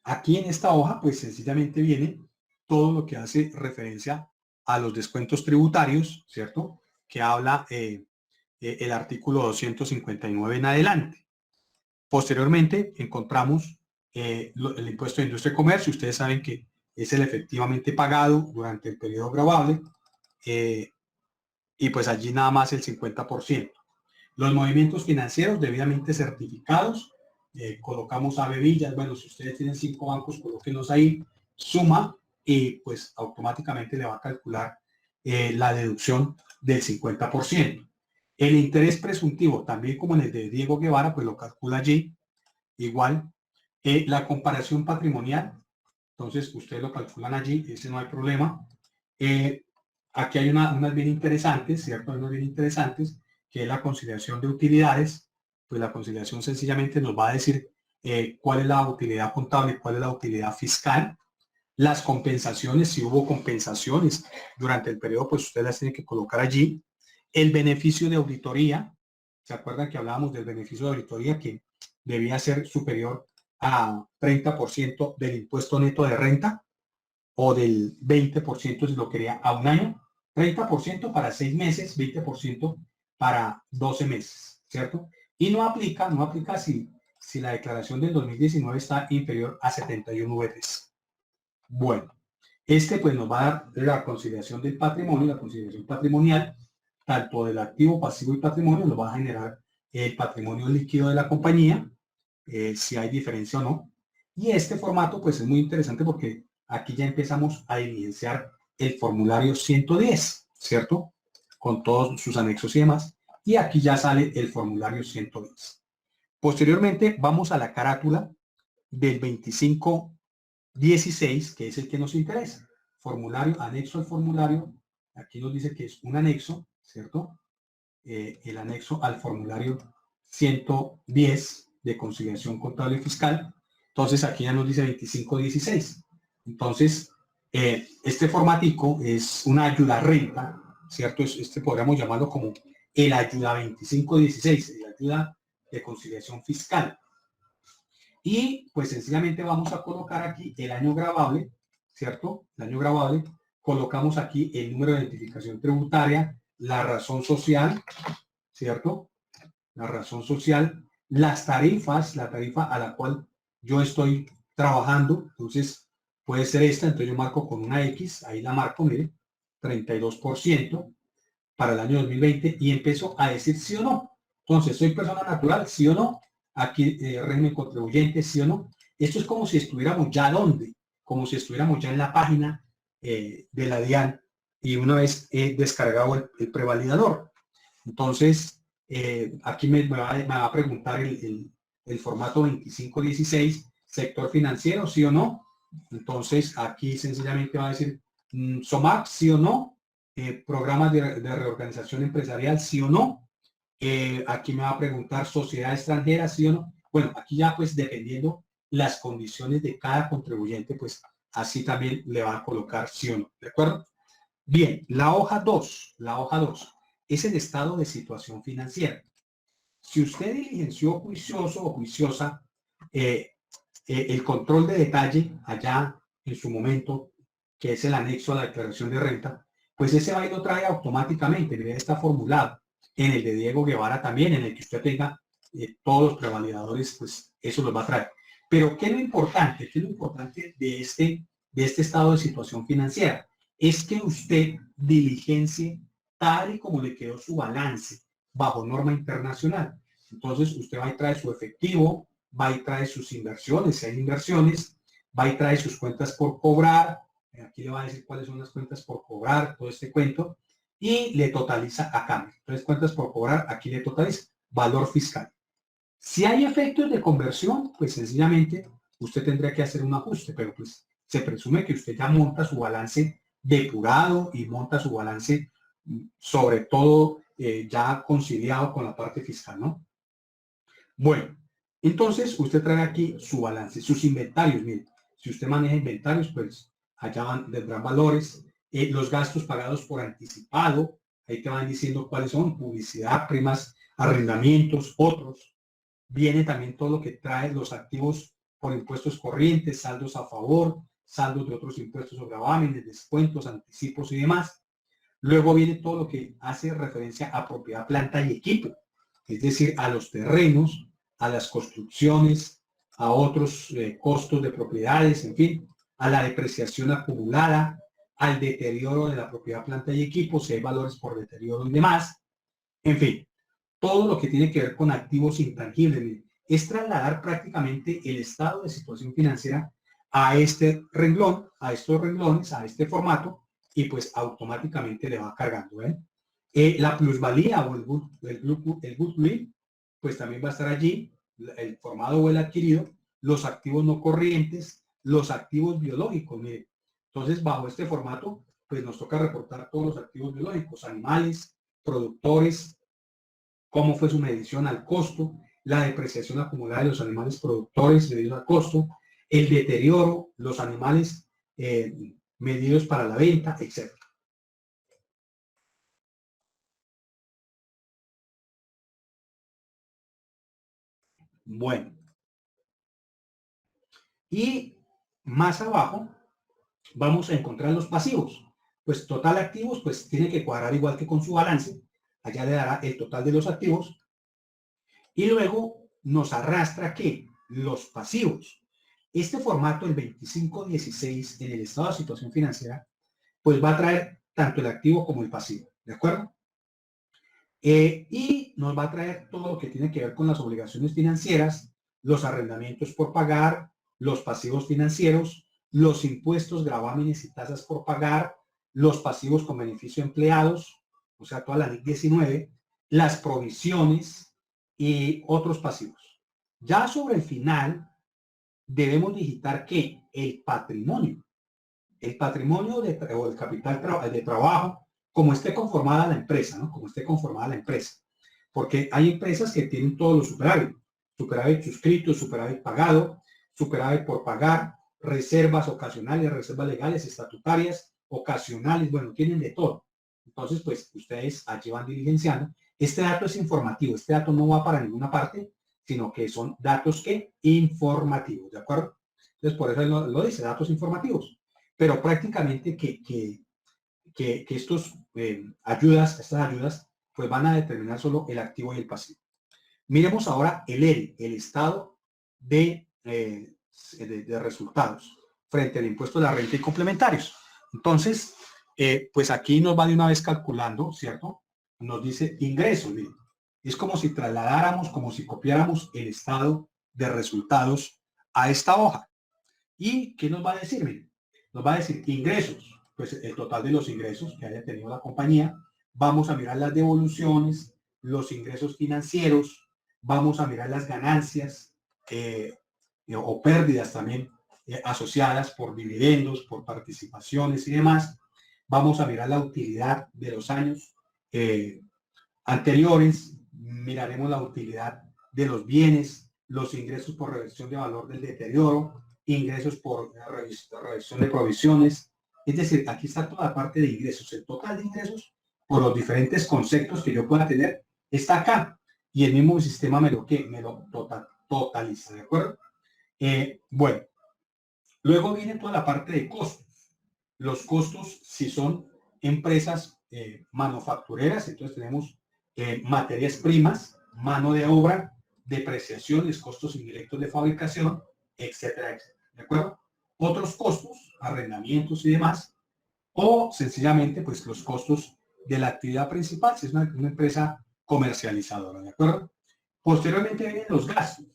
Aquí en esta hoja, pues sencillamente viene todo lo que hace referencia a los descuentos tributarios, ¿cierto? Que habla el artículo 259 en adelante. Posteriormente encontramos el impuesto de industria y comercio. Ustedes saben que es el efectivamente pagado durante el periodo gravable, y pues allí nada más el 50%. Los movimientos financieros debidamente certificados, colocamos AB Villas. Bueno, si ustedes tienen 5 bancos, colóquenlos ahí, suma, y pues automáticamente le va a calcular la deducción del 50%. El interés presuntivo, también como en el de Diego Guevara, pues lo calcula allí, igual. La comparación patrimonial, entonces ustedes lo calculan allí, ese no hay problema. Aquí hay unas bien interesantes, ¿cierto? Hay unas bien interesantes, que es la conciliación de utilidades. Pues la conciliación sencillamente nos va a decir cuál es la utilidad contable y cuál es la utilidad fiscal. Las compensaciones, si hubo compensaciones durante el periodo, pues ustedes las tienen que colocar allí. El beneficio de auditoría, ¿se acuerdan que hablábamos del beneficio de auditoría que debía ser superior a 30% del impuesto neto de renta, o del 20% si lo quería a un año? 30% para 6 meses, 20% para 12 meses, ¿cierto? Y no aplica si la declaración del 2019 está inferior a 71 VTs. Bueno, pues nos va a dar la conciliación del patrimonio, la conciliación patrimonial, tanto del activo, pasivo y patrimonio. Nos va a generar el patrimonio líquido de la compañía, si hay diferencia o no. Y este formato pues es muy interesante porque aquí ya empezamos a evidenciar el formulario 110, ¿cierto? Con todos sus anexos y demás. Y aquí ya sale el formulario 110. Posteriormente vamos a la carátula del 2516, que es el que nos interesa. Formulario, anexo al formulario. Aquí nos dice que es un anexo, ¿cierto? El anexo al formulario 110 de conciliación contable y fiscal. Entonces aquí ya nos dice 2516. Entonces, este formatico es una ayuda renta, ¿cierto? Este podríamos llamarlo como el ayuda 2516, el ayuda de conciliación fiscal. Y pues sencillamente vamos a colocar aquí el año gravable, ¿cierto? El año gravable. Colocamos aquí el número de identificación tributaria, la razón social, ¿cierto? La razón social, las tarifas, la tarifa a la cual yo estoy trabajando. Entonces puede ser esta, entonces yo marco con una X, ahí la marco, mire, 32% para el año 2020, y empiezo a decir sí o no. Entonces, ¿soy persona natural? ¿Sí o no? Aquí, régimen contribuyente, ¿sí o no? Esto es como si estuviéramos ya ¿dónde? Como si estuviéramos ya en la página de la DIAN, y una vez descargado el prevalidador. Entonces, aquí me va a preguntar el formato 2516, sector financiero, ¿sí o no? Entonces, aquí sencillamente va a decir SOMAP, ¿sí o no? Programas de reorganización empresarial, ¿sí o no? Aquí me va a preguntar sociedad extranjera, ¿sí o no? Bueno, aquí ya pues dependiendo las condiciones de cada contribuyente, pues así también le va a colocar sí o no, ¿de acuerdo? Bien, la hoja 2 es el estado de situación financiera. Si usted diligenció juicioso o juiciosa el control de detalle allá en su momento, que es el anexo a la declaración de renta, pues ese va y lo trae automáticamente, ya está formulado. En el de Diego Guevara también, en el que usted tenga todos los prevalidadores, pues eso los va a traer. Pero ¿qué es lo importante? ¿Qué es lo importante de este estado de situación financiera? Es que usted diligencie tal y como le quedó su balance bajo norma internacional. Entonces usted va y trae su efectivo, va y trae sus inversiones, si hay inversiones, va y trae sus cuentas por cobrar, aquí le va a decir cuáles son las cuentas por cobrar, todo este cuento, y le totaliza a cambio. Entonces, cuentas por cobrar, aquí le totaliza valor fiscal. Si hay efectos de conversión, pues sencillamente usted tendría que hacer un ajuste, pero pues se presume que usted ya monta su balance depurado y monta su balance sobre todo ya conciliado con la parte fiscal, ¿no? Bueno, entonces usted trae aquí su balance, sus inventarios. Mire, si usted maneja inventarios, pues allá vendrán valores. Los gastos pagados por anticipado, ahí te van diciendo cuáles son: publicidad, primas, arrendamientos, otros. Viene también todo lo que trae los activos por impuestos corrientes, saldos a favor, saldos de otros impuestos o gravámenes, descuentos, anticipos y demás. Luego viene todo lo que hace referencia a propiedad, planta y equipo, es decir, a los terrenos, a las construcciones, a otros costos de propiedades, en fin, a la depreciación acumulada, al deterioro de la propiedad, planta y equipos, si hay valores por deterioro y demás. En fin, todo lo que tiene que ver con activos intangibles. Es trasladar prácticamente el estado de situación financiera a este renglón, a estos renglones, a este formato, y pues automáticamente le va cargando. La plusvalía o el goodwill, pues también va a estar allí, el formado o el adquirido, los activos no corrientes, los activos biológicos. Mire. Entonces, bajo este formato, pues nos toca reportar todos los activos biológicos, animales, productores, cómo fue su medición al costo, la depreciación acumulada de los animales productores debido al costo, el deterioro, los animales medidos para la venta, etc. Bueno, y más abajo vamos a encontrar los pasivos. Pues total activos, pues tiene que cuadrar igual que con su balance. Allá le dará el total de los activos. Y luego nos arrastra ¿qué? Los pasivos. Este formato, el 2516, en el estado de situación financiera, pues va a traer tanto el activo como el pasivo. ¿De acuerdo? Y nos va a traer todo lo que tiene que ver con las obligaciones financieras, los arrendamientos por pagar, los pasivos financieros, los impuestos, gravámenes y tasas por pagar, los pasivos con beneficio de empleados, o sea, toda la ley 19, las provisiones y otros pasivos. Ya sobre el final, debemos digitar que el patrimonio o el capital de trabajo, como esté conformada la empresa, ¿no? Como esté conformada la empresa. Porque hay empresas que tienen todos los superávit. Superávit suscrito, superávit pagado, superávit por pagar, reservas ocasionales, reservas legales, estatutarias, ocasionales, bueno, tienen de todo. Entonces, pues, ustedes allí van diligenciando. Este dato es informativo, este dato no va para ninguna parte, sino que son datos que informativos, ¿de acuerdo? Entonces, por eso lo dice, datos informativos. Pero prácticamente que estas ayudas, pues van a determinar solo el activo y el pasivo. Miremos ahora el ERE, el estado de resultados frente al impuesto de la renta y complementarios. Entonces, pues aquí nos va de una vez calculando, ¿cierto? Nos dice ingresos, miren. Es como si trasladáramos, como si copiáramos el estado de resultados a esta hoja. ¿Y qué nos va a decir? Miren, nos va a decir ingresos, pues el total de los ingresos que haya tenido la compañía. Vamos a mirar las devoluciones, los ingresos financieros, vamos a mirar las ganancias o pérdidas también asociadas por dividendos, por participaciones y demás. Vamos a mirar la utilidad de los años anteriores, miraremos la utilidad de los bienes, los ingresos por reversión de valor del deterioro, ingresos por revisión de provisiones. Es decir, aquí está toda la parte de ingresos. El total de ingresos por los diferentes conceptos que yo pueda tener está acá. Y el mismo sistema me lo totaliza, ¿de acuerdo? Bueno, luego viene toda la parte de costos. Los costos, si son empresas manufactureras, entonces tenemos materias primas, mano de obra, depreciaciones, costos indirectos de fabricación, etcétera, etcétera. ¿De acuerdo? Otros costos, arrendamientos y demás, o sencillamente pues los costos de la actividad principal, si es una empresa comercializadora, ¿de acuerdo? Posteriormente vienen los gastos.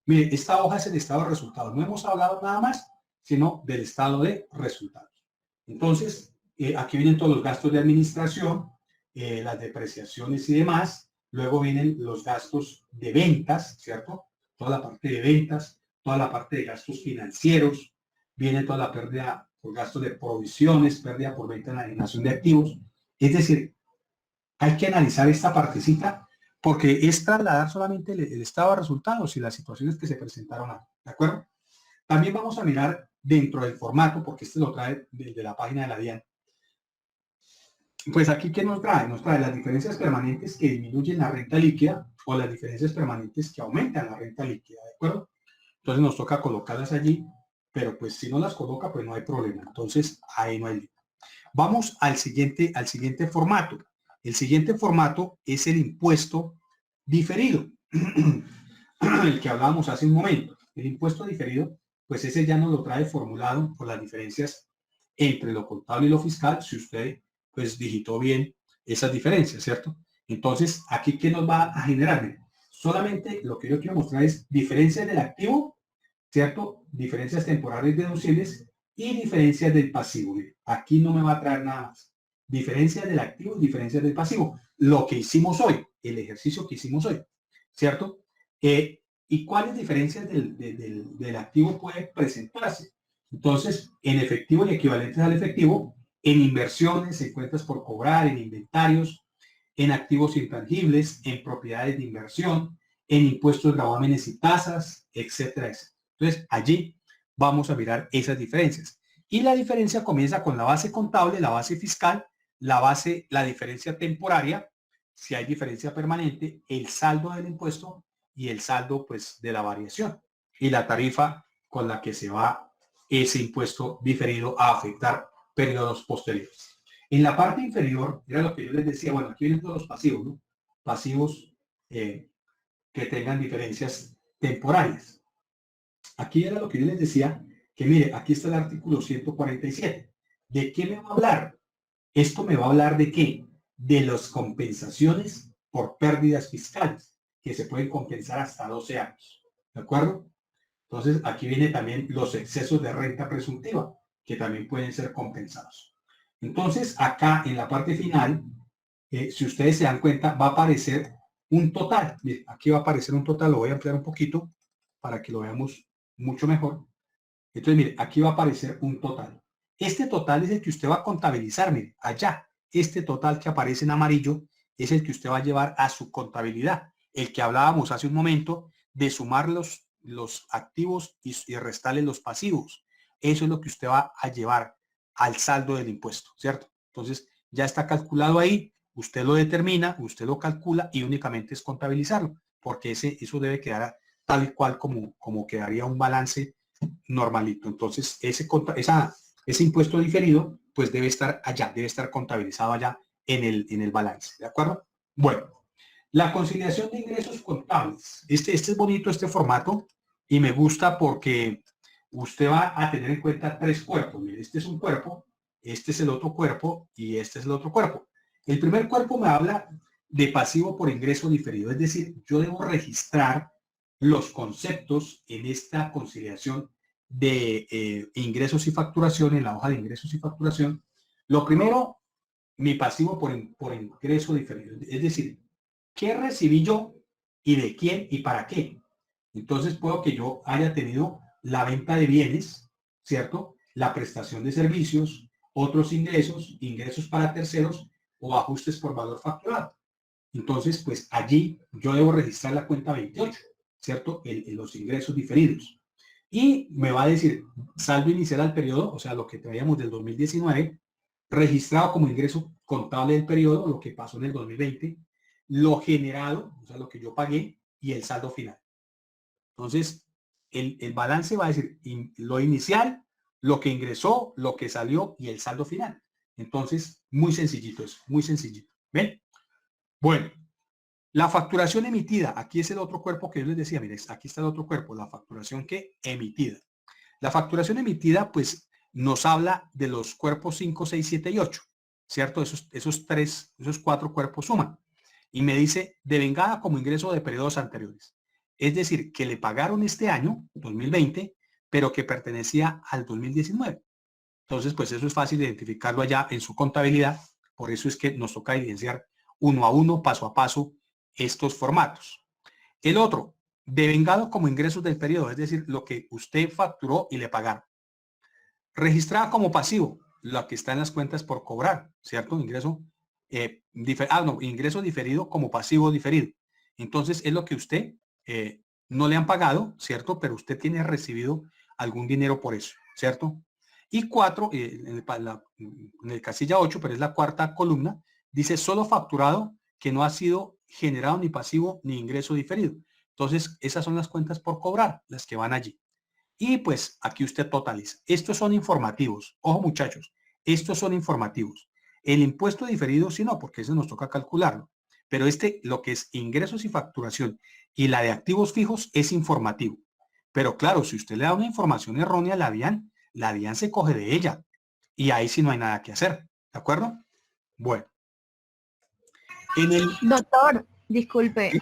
Mire, esta hoja es el estado de resultados. No hemos hablado nada más, sino del estado de resultados. Entonces, aquí vienen todos los gastos de administración, las depreciaciones y demás. Luego vienen los gastos de ventas, ¿cierto? Toda la parte de ventas, toda la parte de gastos financieros, viene toda la pérdida por gastos de provisiones, pérdida por venta en la alienación de activos. Es decir, hay que analizar esta partecita porque es trasladar solamente el estado de resultados y las situaciones que se presentaron ahí, ¿de acuerdo? También vamos a mirar dentro del formato, porque este lo trae desde la página de la DIAN. Pues aquí, ¿qué nos trae? Nos trae las diferencias permanentes que disminuyen la renta líquida o las diferencias permanentes que aumentan la renta líquida, ¿de acuerdo? Entonces nos toca colocarlas allí, pero pues si no las coloca, pues no hay problema. Entonces ahí no hay lío. Vamos al siguiente formato. El siguiente formato es el impuesto diferido, el que hablábamos hace un momento. El impuesto diferido, pues ese ya nos lo trae formulado por las diferencias entre lo contable y lo fiscal, si usted pues digitó bien esas diferencias, ¿cierto? Entonces, aquí, ¿qué nos va a generar? Mire, solamente lo que yo quiero mostrar es diferencias del activo, ¿cierto? Diferencias temporales deducibles y diferencias del pasivo. Mire, aquí no me va a traer nada más. Diferencias del activo y diferencias del pasivo. Lo que hicimos hoy, el ejercicio que hicimos hoy, ¿cierto? ¿Y cuáles diferencias del activo puede presentarse? Entonces, en efectivo y equivalentes al efectivo, en inversiones, en cuentas por cobrar, en inventarios, en activos intangibles, en propiedades de inversión, en impuestos, gravámenes y tasas, etcétera, etcétera. Entonces, allí vamos a mirar esas diferencias. Y la diferencia comienza con la base contable, la base fiscal, la diferencia temporaria, si hay diferencia permanente, el saldo del impuesto y el saldo pues de la variación y la tarifa con la que se va ese impuesto diferido a afectar periodos posteriores. En la parte inferior, era lo que yo les decía, bueno, aquí vienen todos los pasivos, ¿no? Pasivos que tengan diferencias temporales. Aquí era lo que yo les decía, que mire, aquí está el artículo 147. ¿De qué me va a hablar? Esto me va a hablar de qué? De las compensaciones por pérdidas fiscales, que se pueden compensar hasta 12 años. ¿De acuerdo? Entonces, aquí viene también los excesos de renta presuntiva, que también pueden ser compensados. Entonces, acá en la parte final, si ustedes se dan cuenta, va a aparecer un total. Miren, aquí va a aparecer un total, lo voy a ampliar un poquito para que lo veamos mucho mejor. Entonces, mire, aquí va a aparecer un total. Este total es el que usted va a contabilizar, mire, allá. Este total que aparece en amarillo es el que usted va a llevar a su contabilidad. El que hablábamos hace un momento de sumar los activos y restarle los pasivos. Eso es lo que usted va a llevar al saldo del impuesto, ¿cierto? Entonces, ya está calculado ahí, usted lo determina, usted lo calcula y únicamente es contabilizarlo, porque eso debe quedar tal y cual como quedaría un balance normalito. Entonces, ese impuesto diferido, pues debe estar allá, debe estar contabilizado allá en el balance, ¿de acuerdo? Bueno, la conciliación de ingresos contables. Este es bonito, este formato, y me gusta porque usted va a tener en cuenta tres cuerpos. Mire, este es un cuerpo, este es el otro cuerpo y este es el otro cuerpo. El primer cuerpo me habla de pasivo por ingreso diferido, es decir, yo debo registrar los conceptos en esta conciliación de ingresos y facturación, en la hoja de ingresos y facturación. Lo primero, mi pasivo por ingreso diferido, es decir, ¿qué recibí yo y de quién y para qué? Entonces puedo que yo haya tenido la venta de bienes, ¿cierto? La prestación de servicios, otros ingresos, ingresos para terceros o ajustes por valor facturado. Entonces, pues allí yo debo registrar la cuenta 28, ¿cierto? Los ingresos diferidos. Y me va a decir saldo inicial al periodo, o sea, lo que traíamos del 2019, registrado como ingreso contable del periodo, lo que pasó en el 2020, lo generado, o sea, lo que yo pagué, y el saldo final. Entonces, el balance va a decir lo inicial, lo que ingresó, lo que salió y el saldo final. Entonces, muy sencillito eso, muy sencillito. ¿Ven? Bueno, la facturación emitida, aquí es el otro cuerpo que yo les decía, miren, aquí está el otro cuerpo, la facturación que emitida. La facturación emitida, pues, nos habla de los cuerpos 5, 6, 7 y 8, ¿cierto? Esos cuatro cuerpos suman. Y me dice, devengada como ingreso de periodos anteriores. Es decir, que le pagaron este año, 2020, pero que pertenecía al 2019. Entonces, pues eso es fácil de identificarlo allá en su contabilidad. Por eso es que nos toca evidenciar uno a uno, paso a paso, estos formatos. El otro, devengado como ingresos del periodo, es decir, lo que usted facturó y le pagaron. Registrada como pasivo, lo que está en las cuentas por cobrar, ¿cierto? Ingreso diferido como pasivo diferido. Entonces, es lo que usted no le han pagado, ¿cierto? Pero usted tiene recibido algún dinero por eso, ¿cierto? Y 4, en el casilla 8, pero es la cuarta columna, dice solo facturado que no ha sido generado ni pasivo ni ingreso diferido. Entonces, esas son las cuentas por cobrar, las que van allí. Y pues aquí usted totaliza. Estos son informativos. Ojo muchachos, estos son informativos. El impuesto diferido, sí no, porque eso nos toca calcularlo. Pero lo que es ingresos y facturación y la de activos fijos es informativo. Pero claro, si usted le da una información errónea a la DIAN se coge de ella. Y ahí sí no hay nada que hacer. ¿De acuerdo? Bueno. En el... Doctor, disculpe, ¿Sí?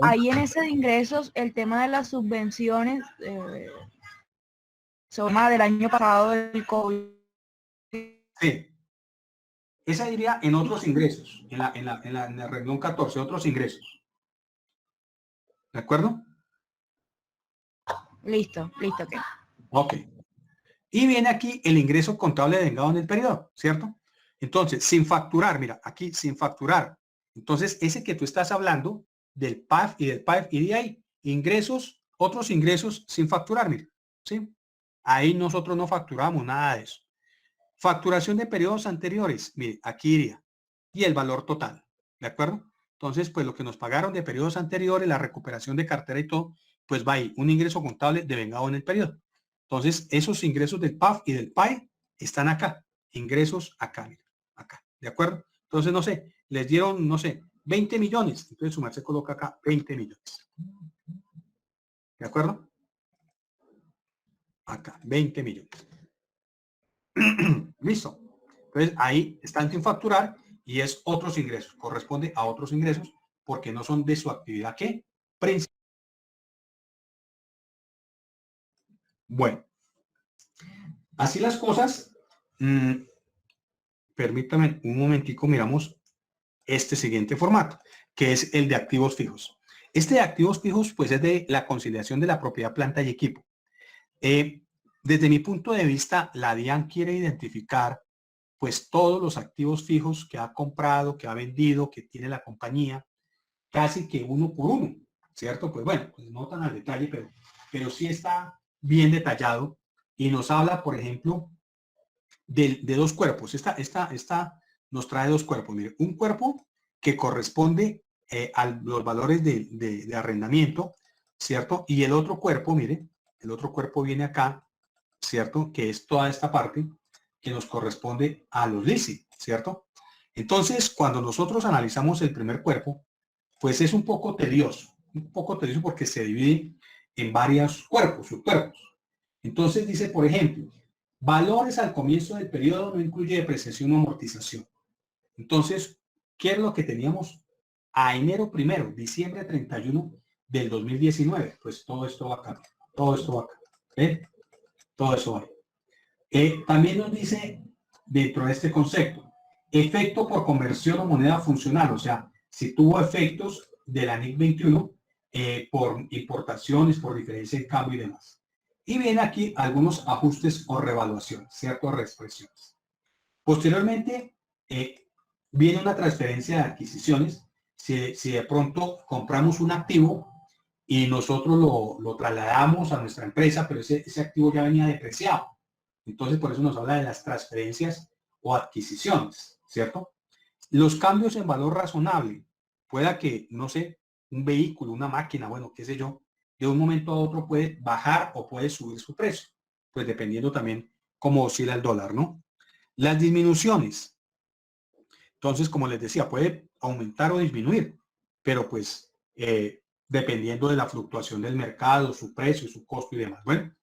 ahí en ese de ingresos, el tema de las subvenciones, tema del año pasado del COVID. Sí. Esa iría en otros ingresos, en la renglón 14, otros ingresos. ¿De acuerdo? Listo, listo, ok. Ok. Y viene aquí el ingreso contable devengado en el periodo, ¿cierto? Entonces, sin facturar, mira, aquí sin facturar. Entonces, ese que tú estás hablando del PAF y del PAF y de ahí, ingresos, otros ingresos sin facturar, mira, ¿sí? Ahí nosotros no facturamos nada de eso. Facturación de periodos anteriores, mire, aquí iría. Y el valor total, ¿de acuerdo? Entonces, pues lo que nos pagaron de periodos anteriores, la recuperación de cartera y todo, pues va ahí, un ingreso contable devengado en el periodo. Entonces, esos ingresos del PAF y del PAE están acá. Ingresos acá, mira, acá, ¿de acuerdo? Entonces, no sé, les dieron, no sé, 20 millones. Entonces, su merced coloca acá 20 millones. ¿De acuerdo? Acá, 20 millones. Listo. Entonces ahí están sin facturar y es otros ingresos. Corresponde a otros ingresos porque no son de su actividad que principal. Bueno, así las cosas. Permítame un momentico, miramos este siguiente formato, que es el de activos fijos. Este de activos fijos, pues es de la conciliación de la propiedad, planta y equipo. Desde mi punto de vista, la DIAN quiere identificar pues todos los activos fijos que ha comprado, que ha vendido, que tiene la compañía, casi que uno por uno, ¿cierto? Pues bueno, pues no tan al detalle, pero sí está bien detallado y nos habla, por ejemplo, de dos cuerpos. Esta nos trae dos cuerpos. Mire, un cuerpo que corresponde a los valores de arrendamiento, ¿cierto? Y el otro cuerpo, mire, el otro cuerpo viene acá, ¿cierto? Que es toda esta parte que nos corresponde a los leasing, ¿cierto? Entonces, cuando nosotros analizamos el primer cuerpo, pues es un poco tedioso porque se divide en varios cuerpos, subcuerpos. Entonces dice, por ejemplo, valores al comienzo del periodo no incluye depreciación o amortización. Entonces, ¿qué es lo que teníamos a enero 1, diciembre 31 del 2019? Pues todo esto va acá, todo esto va acá, ¿eh? Todo eso va. También nos dice dentro de este concepto, efecto por conversión o moneda funcional, o sea, si tuvo efectos de la NIC 21 por importaciones, por diferencia de cambio y demás. Y viene aquí algunos ajustes o revaluaciones, ciertas reexpresiones. Posteriormente, viene una transferencia de adquisiciones. Si de pronto compramos un activo y nosotros lo trasladamos a nuestra empresa, pero ese activo ya venía depreciado. Entonces, por eso nos habla de las transferencias o adquisiciones, ¿cierto? Los cambios en valor razonable. Pueda que, no sé, un vehículo, una máquina, bueno, qué sé yo, de un momento a otro puede bajar o puede subir su precio. Pues dependiendo también cómo oscila el dólar, ¿no? Las disminuciones. Entonces, como les decía, puede aumentar o disminuir, pero pues dependiendo de la fluctuación del mercado, su precio, su costo y demás. Bueno,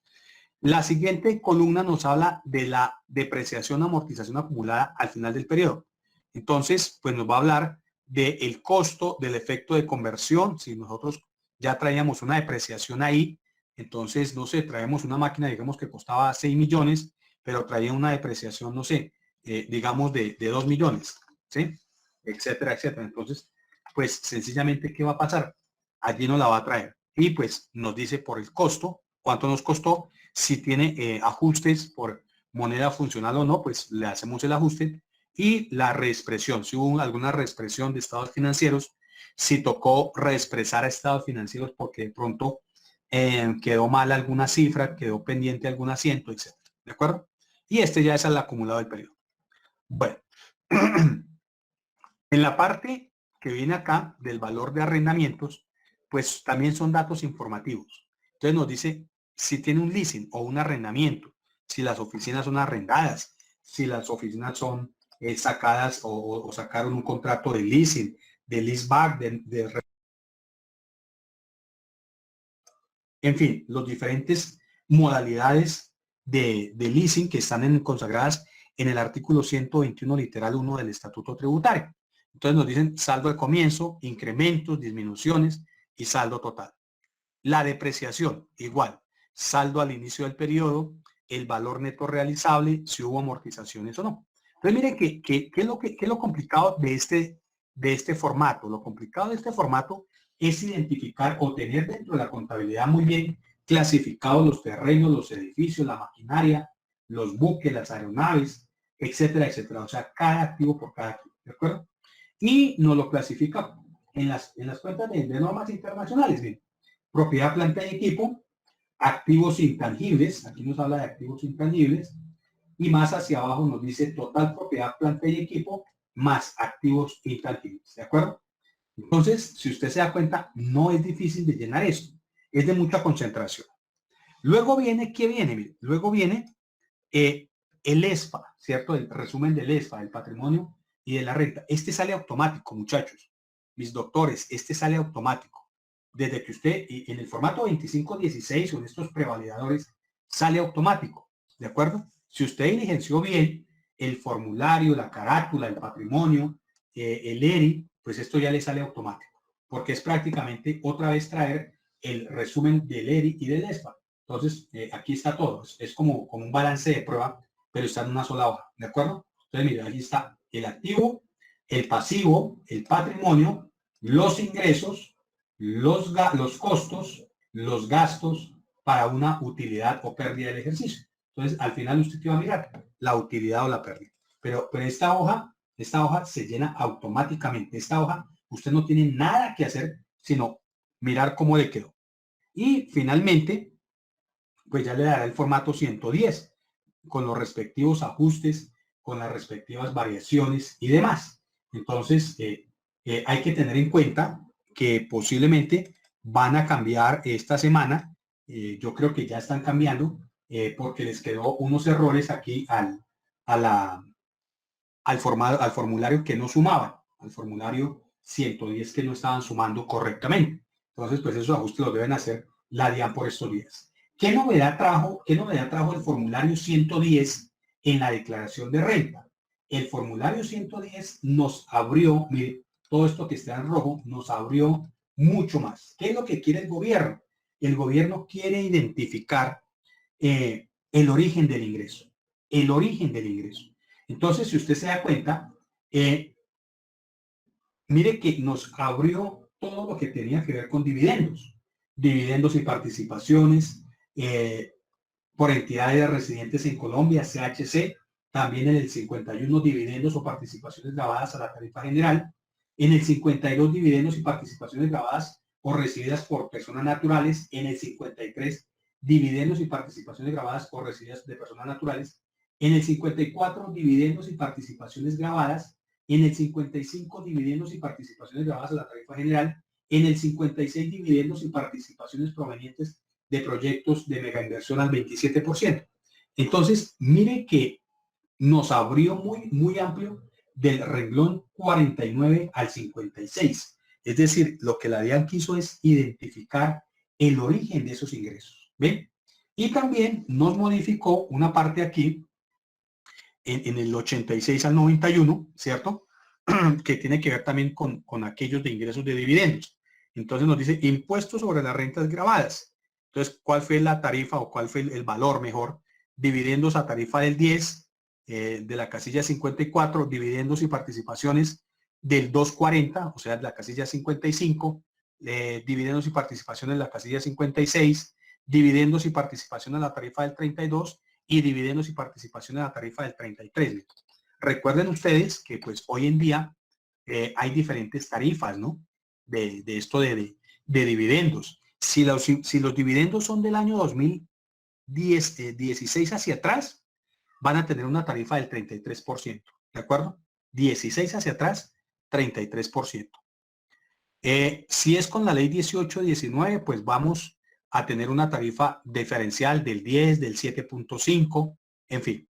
la siguiente columna nos habla de la depreciación amortización acumulada al final del periodo. Entonces, pues nos va a hablar del costo del efecto de conversión. Si nosotros ya traíamos una depreciación ahí, entonces, no sé, traemos una máquina, digamos que costaba 6 millones, pero traía una depreciación, no sé, digamos de 2 millones, ¿sí? Etcétera, etcétera. Entonces, pues sencillamente, ¿qué va a pasar? Allí nos la va a traer. Y pues nos dice por el costo, cuánto nos costó. Si tiene ajustes por moneda funcional o no, pues le hacemos el ajuste. Y la reexpresión, si hubo alguna reexpresión de estados financieros, si tocó reexpresar a estados financieros porque de pronto quedó mal alguna cifra, quedó pendiente algún asiento, etc. ¿De acuerdo? Y este ya es el acumulado del periodo. Bueno, en la parte que viene acá del valor de arrendamientos, pues también son datos informativos. Entonces nos dice si tiene un leasing o un arrendamiento, si las oficinas son arrendadas, si las oficinas son sacadas o sacaron un contrato de leasing, de leaseback, En fin, los diferentes modalidades de leasing que están consagradas en el artículo 121 literal 1 del Estatuto Tributario. Entonces nos dicen saldo de comienzo, incrementos, disminuciones y saldo total. La depreciación, igual, saldo al inicio del periodo, el valor neto realizable, si hubo amortizaciones o no. Entonces miren ¿qué es lo complicado de este formato? Lo complicado de este formato es identificar o tener dentro de la contabilidad muy bien clasificados los terrenos, los edificios, la maquinaria, los buques, las aeronaves, etcétera, etcétera. O sea, cada activo por cada activo, ¿de acuerdo? Y nos lo clasifica en las cuentas de normas internacionales. Bien. Propiedad, planta y equipo, activos intangibles, aquí nos habla de activos intangibles, y más hacia abajo nos dice total propiedad, planta y equipo, más activos intangibles, ¿de acuerdo? Entonces, si usted se da cuenta, no es difícil de llenar esto, es de mucha concentración. Luego viene, ¿qué viene? Mire, luego viene el ESPA, ¿cierto? El resumen del ESPA, del patrimonio y de la renta. Este sale automático, muchachos. Mis doctores, este sale automático. Desde que usted, en el formato 2516 o en estos prevalidadores, sale automático, ¿de acuerdo? Si usted diligenció bien el formulario, la carátula, el patrimonio, el ERI, pues esto ya le sale automático, porque es prácticamente otra vez traer el resumen del ERI y del ESPA. Entonces, aquí está todo. Es como un balance de prueba, pero está en una sola hoja, ¿de acuerdo? Entonces, mire, aquí está el activo, el pasivo, el patrimonio, los ingresos, los costos, los gastos para una utilidad o pérdida del ejercicio. Entonces, al final usted te va a mirar la utilidad o la pérdida. Pero esta hoja se llena automáticamente. Esta hoja, usted no tiene nada que hacer, sino mirar cómo le quedó. Y finalmente, pues ya le dará el formato 110, con los respectivos ajustes, con las respectivas variaciones y demás. Entonces, hay que tener en cuenta que posiblemente van a cambiar esta semana. Yo creo que ya están cambiando porque les quedó unos errores aquí al formulario que no sumaban, al formulario 110 que no estaban sumando correctamente. Entonces, pues esos ajustes los deben hacer la DIAN por estos días. ¿Qué novedad trajo el formulario 110 en la declaración de renta? El formulario 110 nos abrió, mire, todo esto que está en rojo, nos abrió mucho más. ¿Qué es lo que quiere el gobierno? El gobierno quiere identificar el origen del ingreso. El origen del ingreso. Entonces, si usted se da cuenta, mire que nos abrió todo lo que tenía que ver con dividendos y participaciones por entidades residentes en Colombia, CHC, también en el 51 dividendos o participaciones grabadas a la tarifa general, en el 52 dividendos y participaciones grabadas o recibidas por personas naturales, en el 53 dividendos y participaciones grabadas o recibidas de personas naturales, en el 54 dividendos y participaciones grabadas, en el 55 dividendos y participaciones grabadas a la tarifa general, en el 56 dividendos y participaciones provenientes de proyectos de megainversión al 27%. Entonces, mire que nos abrió muy amplio del renglón 49 al 56. Es decir, lo que la DIAN quiso es identificar el origen de esos ingresos. ¿Ven? Y también nos modificó una parte aquí en el 86 al 91, ¿cierto? Que tiene que ver también con aquellos de ingresos de dividendos. Entonces nos dice impuestos sobre las rentas grabadas. Entonces, ¿cuál fue la tarifa o cuál fue el valor mejor? Dividendos a tarifa del 10, de la casilla 54, dividendos y participaciones del 240, o sea, de la casilla 55, dividendos y participaciones de la casilla 56, dividendos y participación en la tarifa del 32 y dividendos y participación en la tarifa del 33. Recuerden ustedes que pues hoy en día hay diferentes tarifas, ¿no? De esto de dividendos. Si los dividendos son del año 2016 hacia atrás, van a tener una tarifa del 33%, ¿de acuerdo? 16 hacia atrás, 33%. Si es con la ley 18-19, pues vamos a tener una tarifa diferencial del 10, del 7.5, en fin.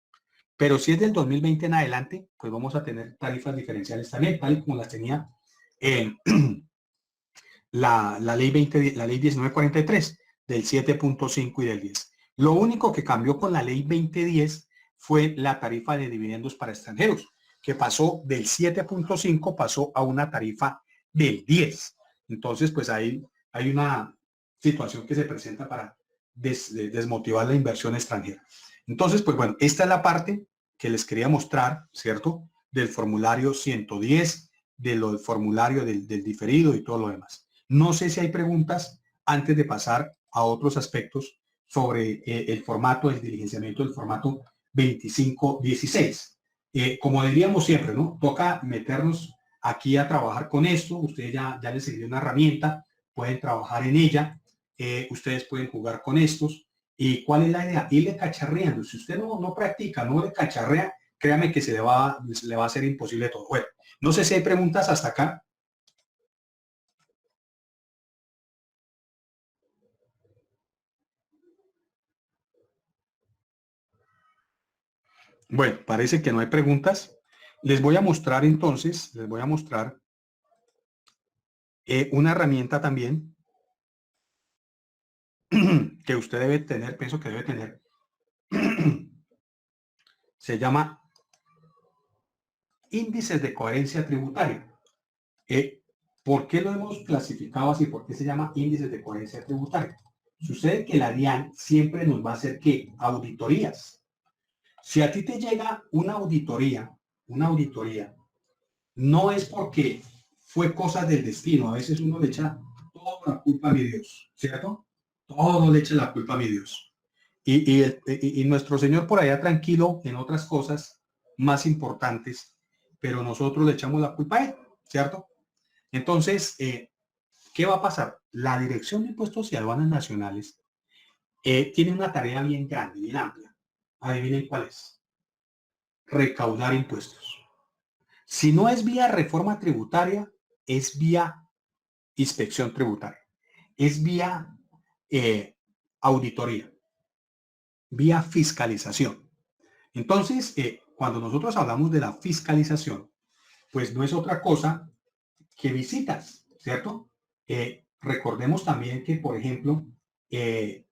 Pero si es del 2020 en adelante, pues vamos a tener tarifas diferenciales también, tal y como las tenía la ley 1943. del 7.5 y del 10. Lo único que cambió con la ley 2010 fue la tarifa de dividendos para extranjeros, que pasó del 7.5, pasó a una tarifa del 10. Entonces, pues ahí hay una situación que se presenta para desmotivar la inversión extranjera. Entonces, pues bueno, esta es la parte que les quería mostrar, ¿cierto? Del formulario 110, del formulario del diferido y todo lo demás. No sé si hay preguntas antes de pasar a otros aspectos sobre el formato, el diligenciamiento del formato 2516. Como diríamos siempre, ¿no? Toca meternos aquí a trabajar con esto. Ustedes ya les sirvió una herramienta, pueden trabajar en ella. Ustedes pueden jugar con estos. ¿Y cuál es la idea? Irle cacharreando. Si usted no practica, no le cacharrea, créame que se le va a hacer imposible todo. Bueno, no sé si hay preguntas hasta acá. Bueno, parece que no hay preguntas. Les voy a mostrar entonces, una herramienta también que usted debe tener, pienso que debe tener. Se llama índices de coherencia tributaria. ¿Por qué lo hemos clasificado así? ¿Por qué se llama índices de coherencia tributaria? Sucede que la DIAN siempre nos va a hacer ¿qué? Auditorías. Si a ti te llega una auditoría, no es porque fue cosa del destino. A veces uno le echa toda la culpa a mi Dios, ¿cierto? Todo le echa la culpa a mi Dios. Y nuestro Señor por allá tranquilo en otras cosas más importantes, pero nosotros le echamos la culpa a Él, ¿cierto? Entonces, ¿qué va a pasar? La Dirección de Impuestos y Aduanas Nacionales tiene una tarea bien grande, bien amplia. Adivinen cuál es. Recaudar impuestos. Si no es vía reforma tributaria, es vía inspección tributaria. Es vía auditoría, vía fiscalización. Entonces, cuando nosotros hablamos de la fiscalización, pues no es otra cosa que visitas, ¿cierto? Recordemos también que, por ejemplo,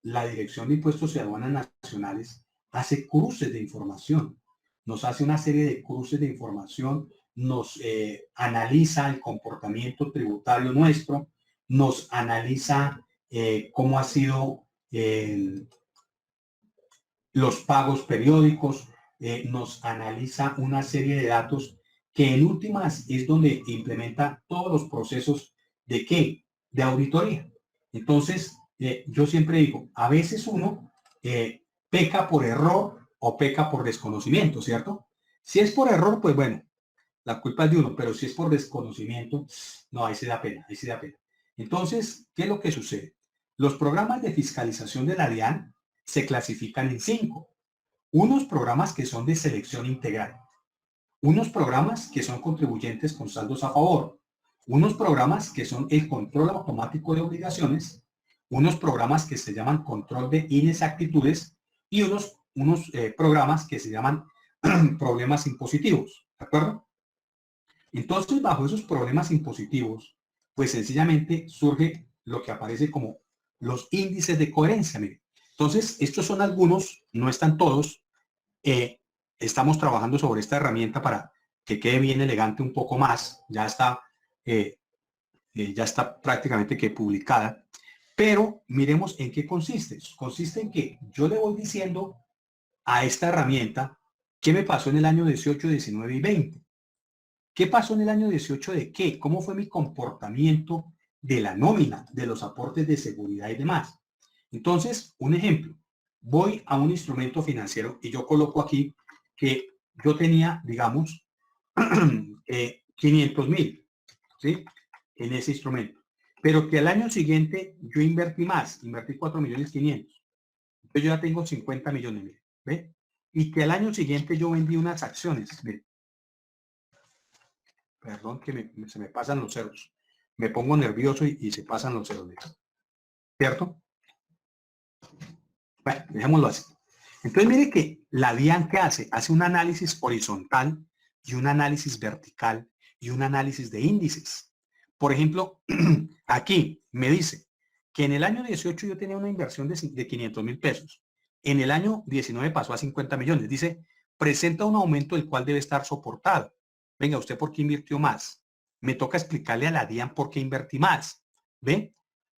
la Dirección de Impuestos y Aduanas Nacionales hace cruces de información, nos hace una serie de cruces de información, nos analiza el comportamiento tributario nuestro, nos analiza cómo ha sido los pagos periódicos, nos analiza una serie de datos que en últimas es donde implementa todos los procesos de ¿qué? De auditoría. Entonces, yo siempre digo, a veces uno peca por error o peca por desconocimiento, ¿cierto? Si es por error, pues bueno, la culpa es de uno, pero si es por desconocimiento, no, ahí se da pena, ahí se da pena. Entonces, ¿qué es lo que sucede? Los programas de fiscalización de la DIAN se clasifican en 5. Unos programas que son de selección integral, unos programas que son contribuyentes con saldos a favor, unos programas que son el control automático de obligaciones, unos programas que se llaman control de inexactitudes y unos programas que se llaman problemas impositivos, ¿de acuerdo? Entonces, bajo esos problemas impositivos, pues sencillamente surge lo que aparece como los índices de coherencia. Mire. Entonces, estos son algunos, no están todos. Estamos trabajando sobre esta herramienta para que quede bien elegante un poco más. Ya está prácticamente que publicada. Pero miremos en qué consiste. Consiste en que yo le voy diciendo a esta herramienta qué me pasó en el año 18, 19 y 20. ¿Qué pasó en el año 18 de qué? ¿Cómo fue mi comportamiento de la nómina, de los aportes de seguridad y demás? Entonces, un ejemplo. Voy a un instrumento financiero y yo coloco aquí que yo tenía, digamos, 500,000, ¿sí? En ese instrumento. Pero que al año siguiente yo invertí más, invertí 4.500.000. Entonces yo ya tengo 50 millones, mire, ¿ve? Y que al año siguiente yo vendí unas acciones, mire. Perdón que se me pasan los ceros. Me pongo nervioso y se pasan los ceros, ¿cierto? Bueno, dejémoslo así. Entonces mire que la DIAN que hace un análisis horizontal y un análisis vertical y un análisis de índices. Por ejemplo, aquí me dice que en el año 18 yo tenía una inversión de 500.000 pesos. En el año 19 pasó a 50 millones. Dice, presenta un aumento el cual debe estar soportado. Venga, ¿usted por qué invirtió más? Me toca explicarle a la DIAN por qué invertí más. ¿Ve?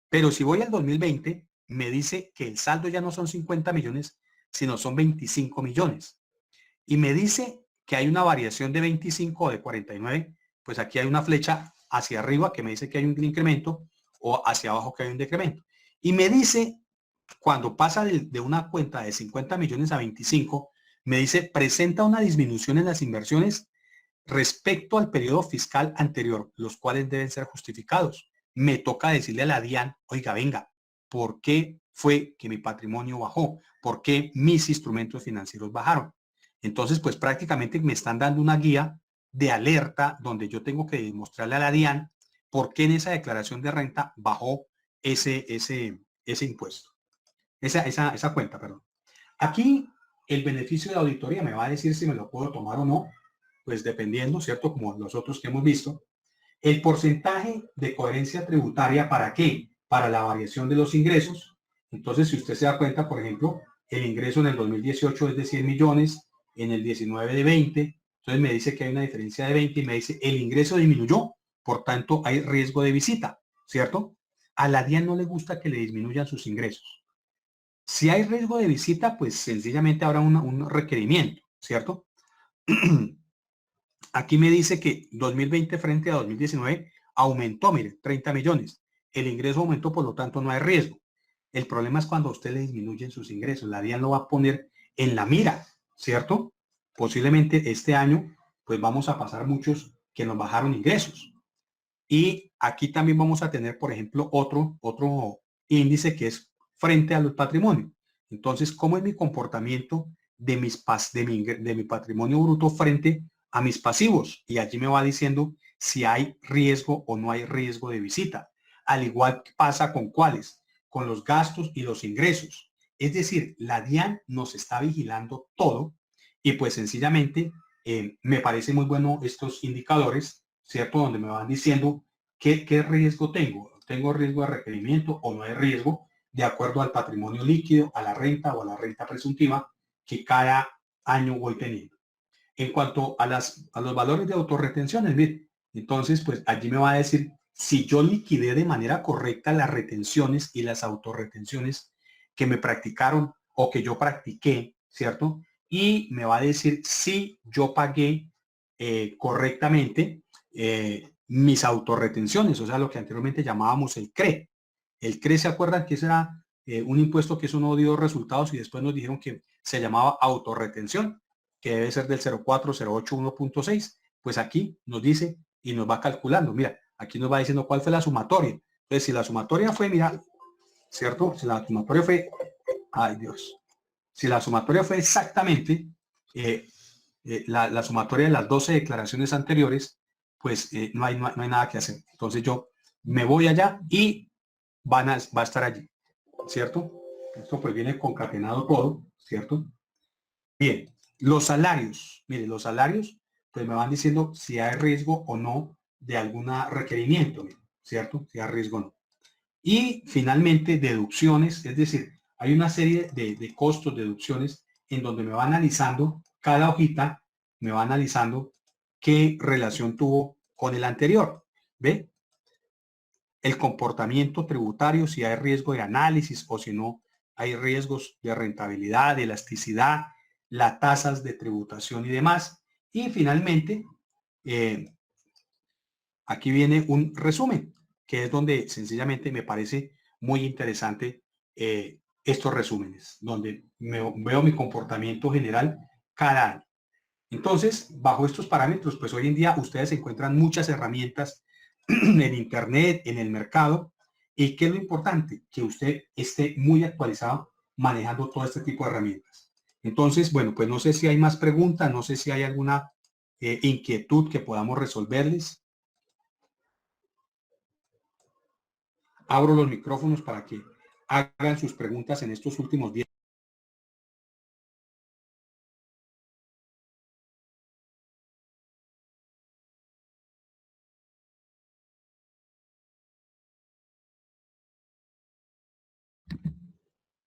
Pero si voy al 2020, me dice que el saldo ya no son 50 millones, sino son 25 millones. Y me dice que hay una variación de 25 o de 49, pues aquí hay una flecha hacia arriba que me dice que hay un incremento o hacia abajo que hay un decremento. Y me dice, cuando pasa de una cuenta de 50 millones a 25, me dice, presenta una disminución en las inversiones respecto al periodo fiscal anterior, los cuales deben ser justificados. Me toca decirle a la DIAN, oiga, venga, ¿por qué fue que mi patrimonio bajó? ¿Por qué mis instrumentos financieros bajaron? Entonces, pues prácticamente me están dando una guía de alerta donde yo tengo que demostrarle a la DIAN por qué en esa declaración de renta bajó ese impuesto, esa cuenta, perdón. Aquí el beneficio de auditoría me va a decir si me lo puedo tomar o no, pues dependiendo, ¿cierto? Como los otros que hemos visto. El porcentaje de coherencia tributaria, ¿para qué? Para la variación de los ingresos. Entonces, si usted se da cuenta, por ejemplo, el ingreso en el 2018 es de 100 millones, en el 19 de 20, entonces me dice que hay una diferencia de 20 y me dice el ingreso disminuyó, por tanto hay riesgo de visita, ¿cierto? A la DIAN no le gusta que le disminuyan sus ingresos. Si hay riesgo de visita, pues sencillamente habrá un requerimiento, ¿cierto? Aquí me dice que 2020 frente a 2019 aumentó, mire, 30 millones. El ingreso aumentó, por lo tanto no hay riesgo. El problema es cuando a usted le disminuyen sus ingresos. La DIAN lo va a poner en la mira, ¿cierto? Posiblemente este año, pues vamos a pasar muchos que nos bajaron ingresos. Y aquí también vamos a tener, por ejemplo, otro índice que es frente a los patrimonios. Entonces, ¿cómo es mi comportamiento de mi patrimonio bruto frente a mis pasivos? Y allí me va diciendo si hay riesgo o no hay riesgo de visita. Al igual que pasa con cuáles, con los gastos y los ingresos. Es decir, la DIAN nos está vigilando todo y pues sencillamente me parece muy bueno estos indicadores, ¿cierto? Donde me van diciendo qué riesgo tengo. ¿Tengo riesgo de requerimiento o no hay riesgo? De acuerdo al patrimonio líquido, a la renta o a la renta presuntiva que cada año voy teniendo. En cuanto a los valores de autorretenciones, mire, entonces, pues allí me va a decir si yo liquidé de manera correcta las retenciones y las autorretenciones que me practicaron o que yo practiqué, ¿cierto? Y me va a decir si yo pagué correctamente mis autorretenciones, o sea, lo que anteriormente llamábamos el CRE. El CRE, ¿se acuerdan que ese era un impuesto que eso no dio resultados y después nos dijeron que se llamaba autorretención, que debe ser del 04081.6? Pues aquí nos dice y nos va calculando. Mira, aquí nos va diciendo cuál fue la sumatoria. Entonces, si la sumatoria fue, mira, ¿cierto? Si la sumatoria fue, ay Dios, si la sumatoria fue exactamente eh, la sumatoria de las 12 declaraciones anteriores, pues no hay nada que hacer. Entonces yo me voy allá y va a estar allí, ¿cierto? Esto pues viene concatenado todo, ¿cierto? Bien, los salarios, mire, los salarios pues me van diciendo si hay riesgo o no de algún requerimiento, ¿cierto? Si hay riesgo o no. Y finalmente, deducciones, es decir, hay una serie de costos, deducciones, en donde me va analizando cada hojita, me va analizando qué relación tuvo con el anterior. ¿Ve? El comportamiento tributario, si hay riesgo de análisis o si no hay riesgos de rentabilidad, de elasticidad, las tasas de tributación y demás. Y finalmente, eh, aquí viene un resumen, que es donde sencillamente me parece muy interesante estos resúmenes, donde veo mi comportamiento general cada año. Entonces, bajo estos parámetros, pues hoy en día ustedes encuentran muchas herramientas en Internet, en el mercado, y ¿qué es lo importante? Que usted esté muy actualizado manejando todo este tipo de herramientas. Entonces, bueno, pues no sé si hay más preguntas, no sé si hay alguna inquietud que podamos resolverles. Abro los micrófonos para que hagan sus preguntas en estos últimos 10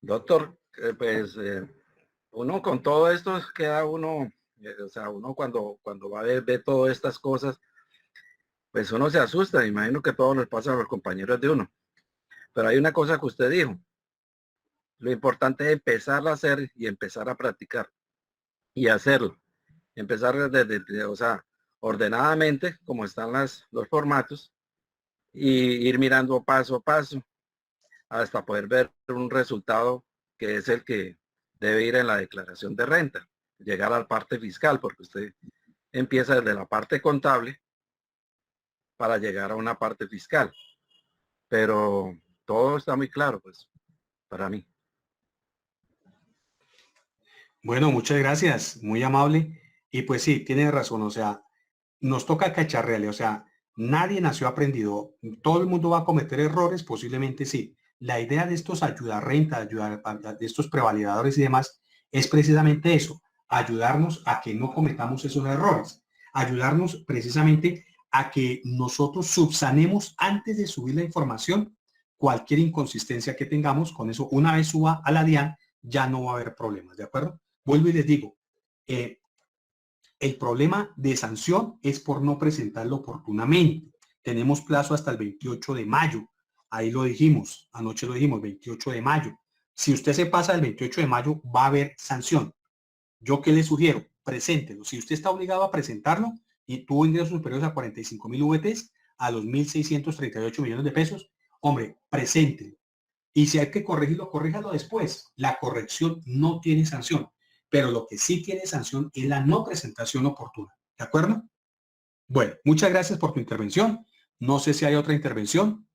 Doctor, uno con todo esto queda uno, o sea, uno cuando va a ver todas estas cosas, pues uno se asusta. Imagino que todo les pasa a los compañeros de uno. Pero hay una cosa que usted dijo. Lo importante es empezar a hacer y empezar a practicar y hacerlo. Empezar o sea, ordenadamente, como están los formatos, y ir mirando paso a paso hasta poder ver un resultado que es el que debe ir en la declaración de renta, llegar a la parte fiscal, porque usted empieza desde la parte contable para llegar a una parte fiscal. Pero todo está muy claro, pues, para mí. Bueno, muchas gracias, muy amable. Y pues sí, tiene razón, o sea, nos toca cacharrearle, o sea, nadie nació aprendido, todo el mundo va a cometer errores, posiblemente sí. La idea de estos ayudarrenta, de estos prevalidadores y demás, es precisamente eso, ayudarnos a que no cometamos esos errores, ayudarnos precisamente a que nosotros subsanemos antes de subir la información cualquier inconsistencia que tengamos. Con eso, una vez suba a la DIAN, ya no va a haber problemas, ¿de acuerdo? Vuelvo y les digo, el problema de sanción es por no presentarlo oportunamente. Tenemos plazo hasta el 28 de mayo. Ahí lo dijimos, anoche lo dijimos, 28 de mayo. Si usted se pasa del 28 de mayo, va a haber sanción. ¿Yo qué le sugiero? Preséntelo. Si usted está obligado a presentarlo y tuvo ingresos superiores a 45.000 VTs, a los 1.638 millones de pesos, hombre, preséntelo. Y si hay que corregirlo, corríjalo después. La corrección no tiene sanción, pero lo que sí tiene sanción es la no presentación oportuna. ¿De acuerdo? Bueno, muchas gracias por tu intervención. No sé si hay otra intervención.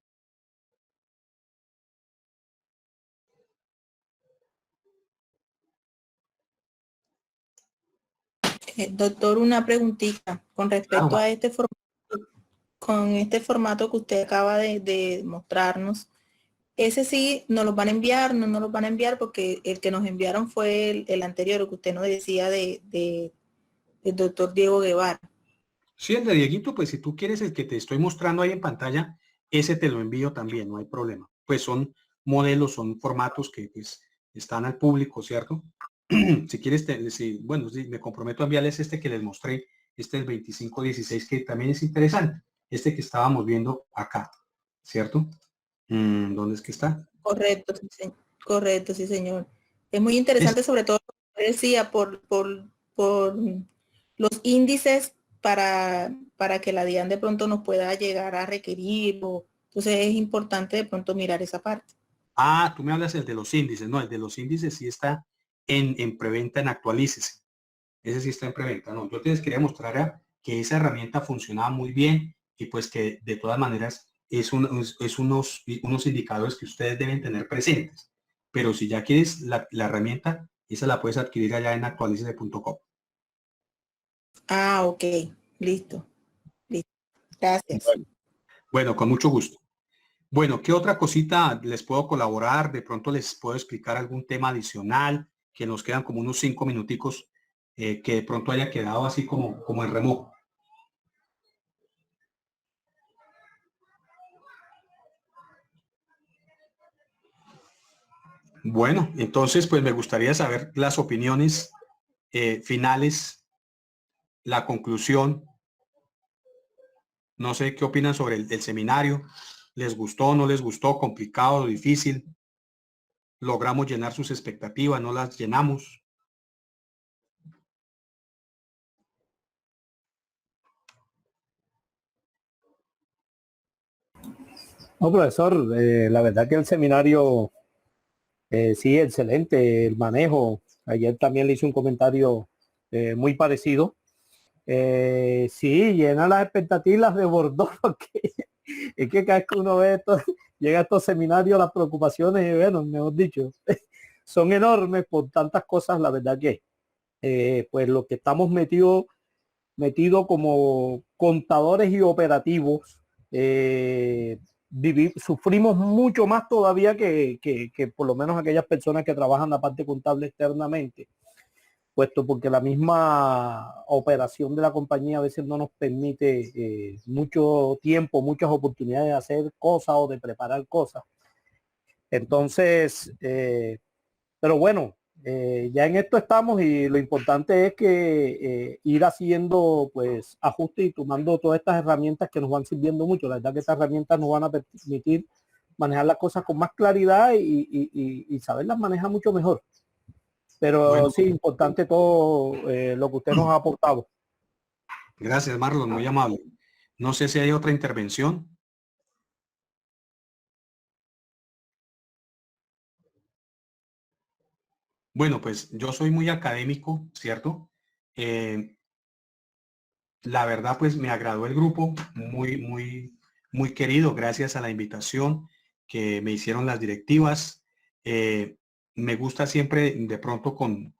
Doctor, una preguntita con respecto Claro. a este formato que usted acaba de mostrarnos. Ese sí nos lo van a enviar, no nos lo van a enviar, porque el que nos enviaron fue el anterior, el que usted nos decía del doctor Diego Guevara. Sí, el de Dieguito, pues si tú quieres el que te estoy mostrando ahí en pantalla, ese te lo envío también, no hay problema. Pues son modelos, son formatos que pues están al público, ¿cierto? Si quieres, bueno, sí, me comprometo a enviarles este que les mostré, este del 2516, que también es interesante, este que estábamos viendo acá, ¿cierto? ¿Dónde es que está? Correcto, correcto, sí, señor. Es muy interesante, sobre todo, como decía, por los índices para que la DIAN de pronto nos pueda llegar a requerir. Entonces es importante de pronto mirar esa parte. Ah, tú me hablas el de los índices, no, el de los índices sí está en preventa, en Actualícese. Ese sí está en preventa, no. Yo les quería mostrar que esa herramienta funcionaba muy bien y pues que de todas maneras es unos indicadores que ustedes deben tener presentes. Pero si ya quieres la herramienta, esa la puedes adquirir allá en actualice.com. Ah, ok, listo, listo. Gracias. Bueno, con mucho gusto. Bueno, ¿qué otra cosita les puedo colaborar? De pronto les puedo explicar algún tema adicional, que nos quedan como unos 5 minuticos, que de pronto haya quedado así como en remojo. Bueno, entonces pues me gustaría saber las opiniones finales, la conclusión. No sé qué opinan sobre el seminario. ¿Les gustó, no les gustó, complicado, difícil? ¿Logramos llenar sus expectativas, no las llenamos? No, profesor, la verdad que el seminario, sí, excelente, el manejo. Ayer también le hice un comentario muy parecido. Sí, llena las expectativas de Bordeaux, porque es que cada vez que uno ve esto, llega a estos seminarios, las preocupaciones, bueno, mejor dicho, son enormes por tantas cosas. La verdad que, pues lo que estamos metido como contadores y operativos, sufrimos mucho más todavía que por lo menos aquellas personas que trabajan la parte contable externamente, puesto porque la misma operación de la compañía a veces no nos permite mucho tiempo, muchas oportunidades de hacer cosas o de preparar cosas. Entonces, Pero bueno, ya en esto estamos y lo importante es que ir haciendo pues ajustes y tomando todas estas herramientas que nos van sirviendo mucho. La verdad que estas herramientas nos van a permitir manejar las cosas con más claridad y saberlas manejar mucho mejor. Pero Bueno. sí, importante todo lo que usted nos ha aportado. Gracias, Marlon, muy amable. No sé si hay otra intervención. Bueno, pues yo soy muy académico, ¿cierto? La verdad, pues me agradó el grupo, muy querido, gracias a la invitación que me hicieron las directivas. Me gusta siempre, de pronto, con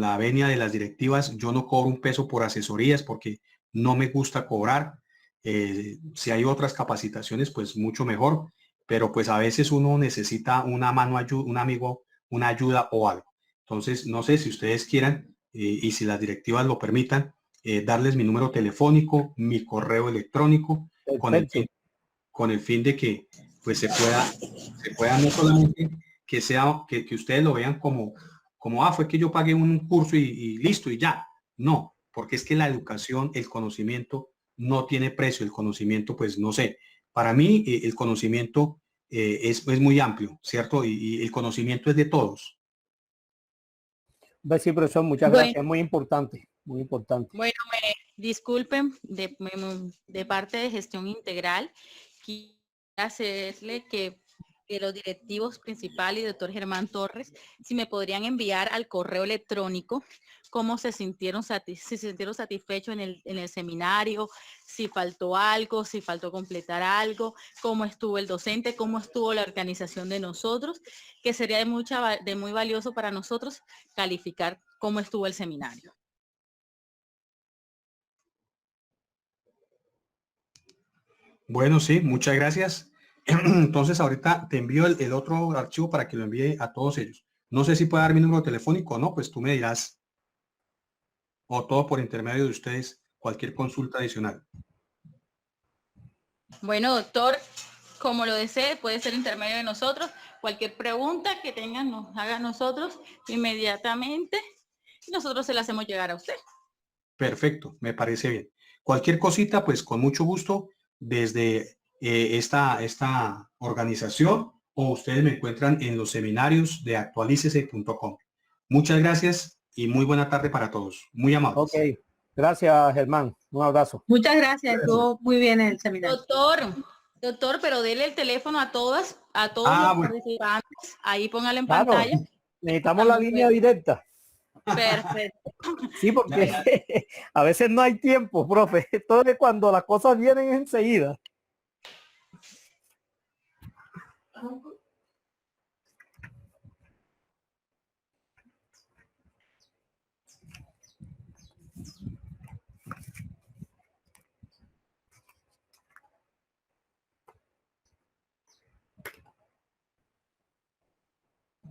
la venia de las directivas, yo no cobro un peso por asesorías porque no me gusta cobrar. Si hay otras capacitaciones, pues mucho mejor, pero pues a veces uno necesita una mano, un amigo, una ayuda o algo. Entonces, no sé si ustedes quieran y si las directivas lo permitan, darles mi número telefónico, mi correo electrónico, con el fin de que pues se pueda no solamente que ustedes lo vean como fue que yo pagué un curso y listo y ya. No, porque es que la educación, el conocimiento no tiene precio. El conocimiento, pues no sé, para mí el conocimiento es muy amplio, ¿cierto? Y el conocimiento es de todos. Sí, profesor, muchas gracias. Es muy importante, muy importante. Bueno, disculpen, de parte de Gestión Integral, quiero hacerle que los directivos principal y doctor Germán Torres, si me podrían enviar al correo electrónico cómo se sintieron, si se sintieron satisfechos en el seminario, si faltó algo, si faltó completar algo, cómo estuvo el docente, cómo estuvo la organización de nosotros, que sería de muy valioso para nosotros calificar cómo estuvo el seminario. Bueno, sí, muchas gracias. Entonces ahorita te envío el otro archivo para que lo envíe a todos ellos. No sé si puede dar mi número telefónico o no, pues tú me dirás. O todo por intermedio de ustedes, cualquier consulta adicional. Bueno, doctor, como lo desee, puede ser intermedio de nosotros. Cualquier pregunta que tengan, nos haga nosotros inmediatamente y nosotros se la hacemos llegar a usted. Perfecto, me parece bien. Cualquier cosita, pues con mucho gusto, desde esta organización o ustedes me encuentran en los seminarios de actualícese.com. Muchas gracias y muy buena tarde para todos. Muy amables. Ok, gracias Germán. Un abrazo. Muchas gracias, estuvo muy bien el seminario. Doctor, pero dele el teléfono a todos los participantes. Ahí póngalo en Claro, pantalla. necesitamos la línea directa. Perfecto. Sí, porque a veces no hay tiempo, profe. Esto es cuando las cosas vienen enseguida.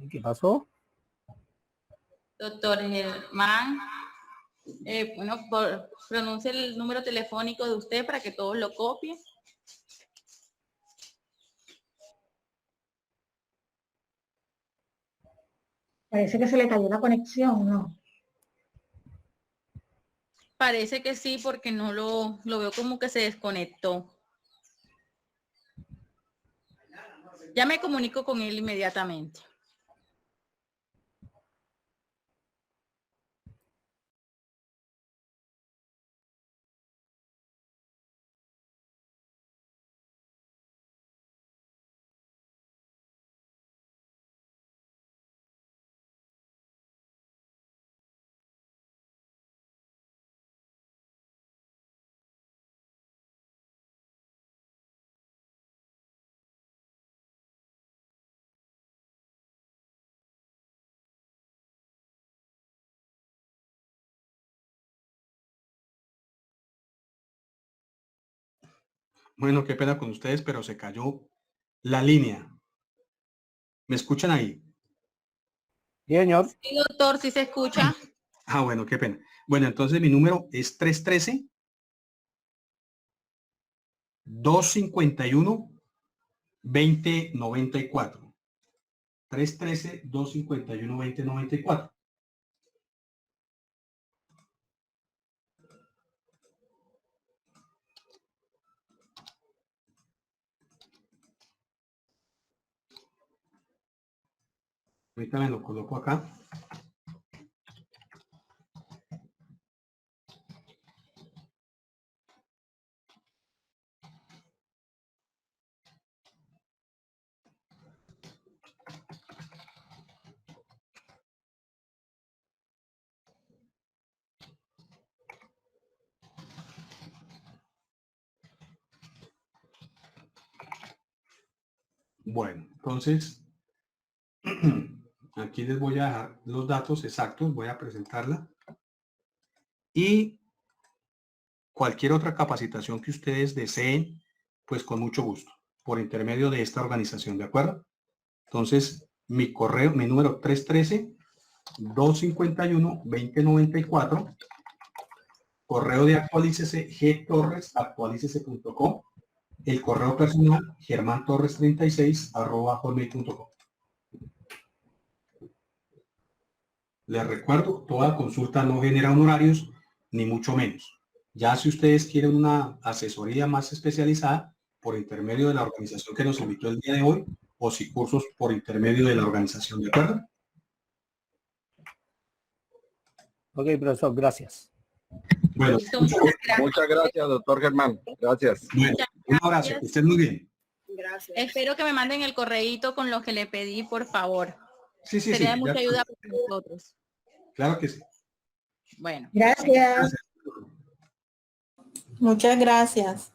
¿Qué pasó? Doctor Germán, bueno, pronuncie el número telefónico de usted para que todos lo copien. Parece que se le cayó la conexión, ¿no? Parece que sí, porque no lo veo como que se desconectó. Ya me comunico con él inmediatamente. Bueno, qué pena con ustedes, pero se cayó la línea. ¿Me escuchan ahí? Sí, señor. Sí, doctor, sí se escucha. Ah, bueno, qué pena. Bueno, entonces mi número es 313-251-2094. 313-251-2094. Ahorita me lo coloco acá. Bueno, entonces, aquí les voy a dejar los datos exactos, voy a presentarla. Y cualquier otra capacitación que ustedes deseen, pues con mucho gusto, por intermedio de esta organización, ¿de acuerdo? Entonces, mi correo, mi número 313-251-2094, correo de actualícese, gtorres@actualicese.com, el correo personal, germantorres36@hotmail.com. Les recuerdo, toda consulta no genera honorarios, ni mucho menos. Ya si ustedes quieren una asesoría más especializada por intermedio de la organización que nos invitó el día de hoy, o si cursos por intermedio de la organización, ¿de acuerdo? Ok, profesor, gracias. Bueno, Listo, muchas gracias. Muchas gracias, doctor Germán. Gracias. bueno, un abrazo, que estén muy bien. Espero que me manden el correíto con lo que le pedí, por favor. Sí, sí, sí. Sería de mucha ya- ayuda para nosotros. Claro que sí. Bueno. Gracias. Muchas gracias.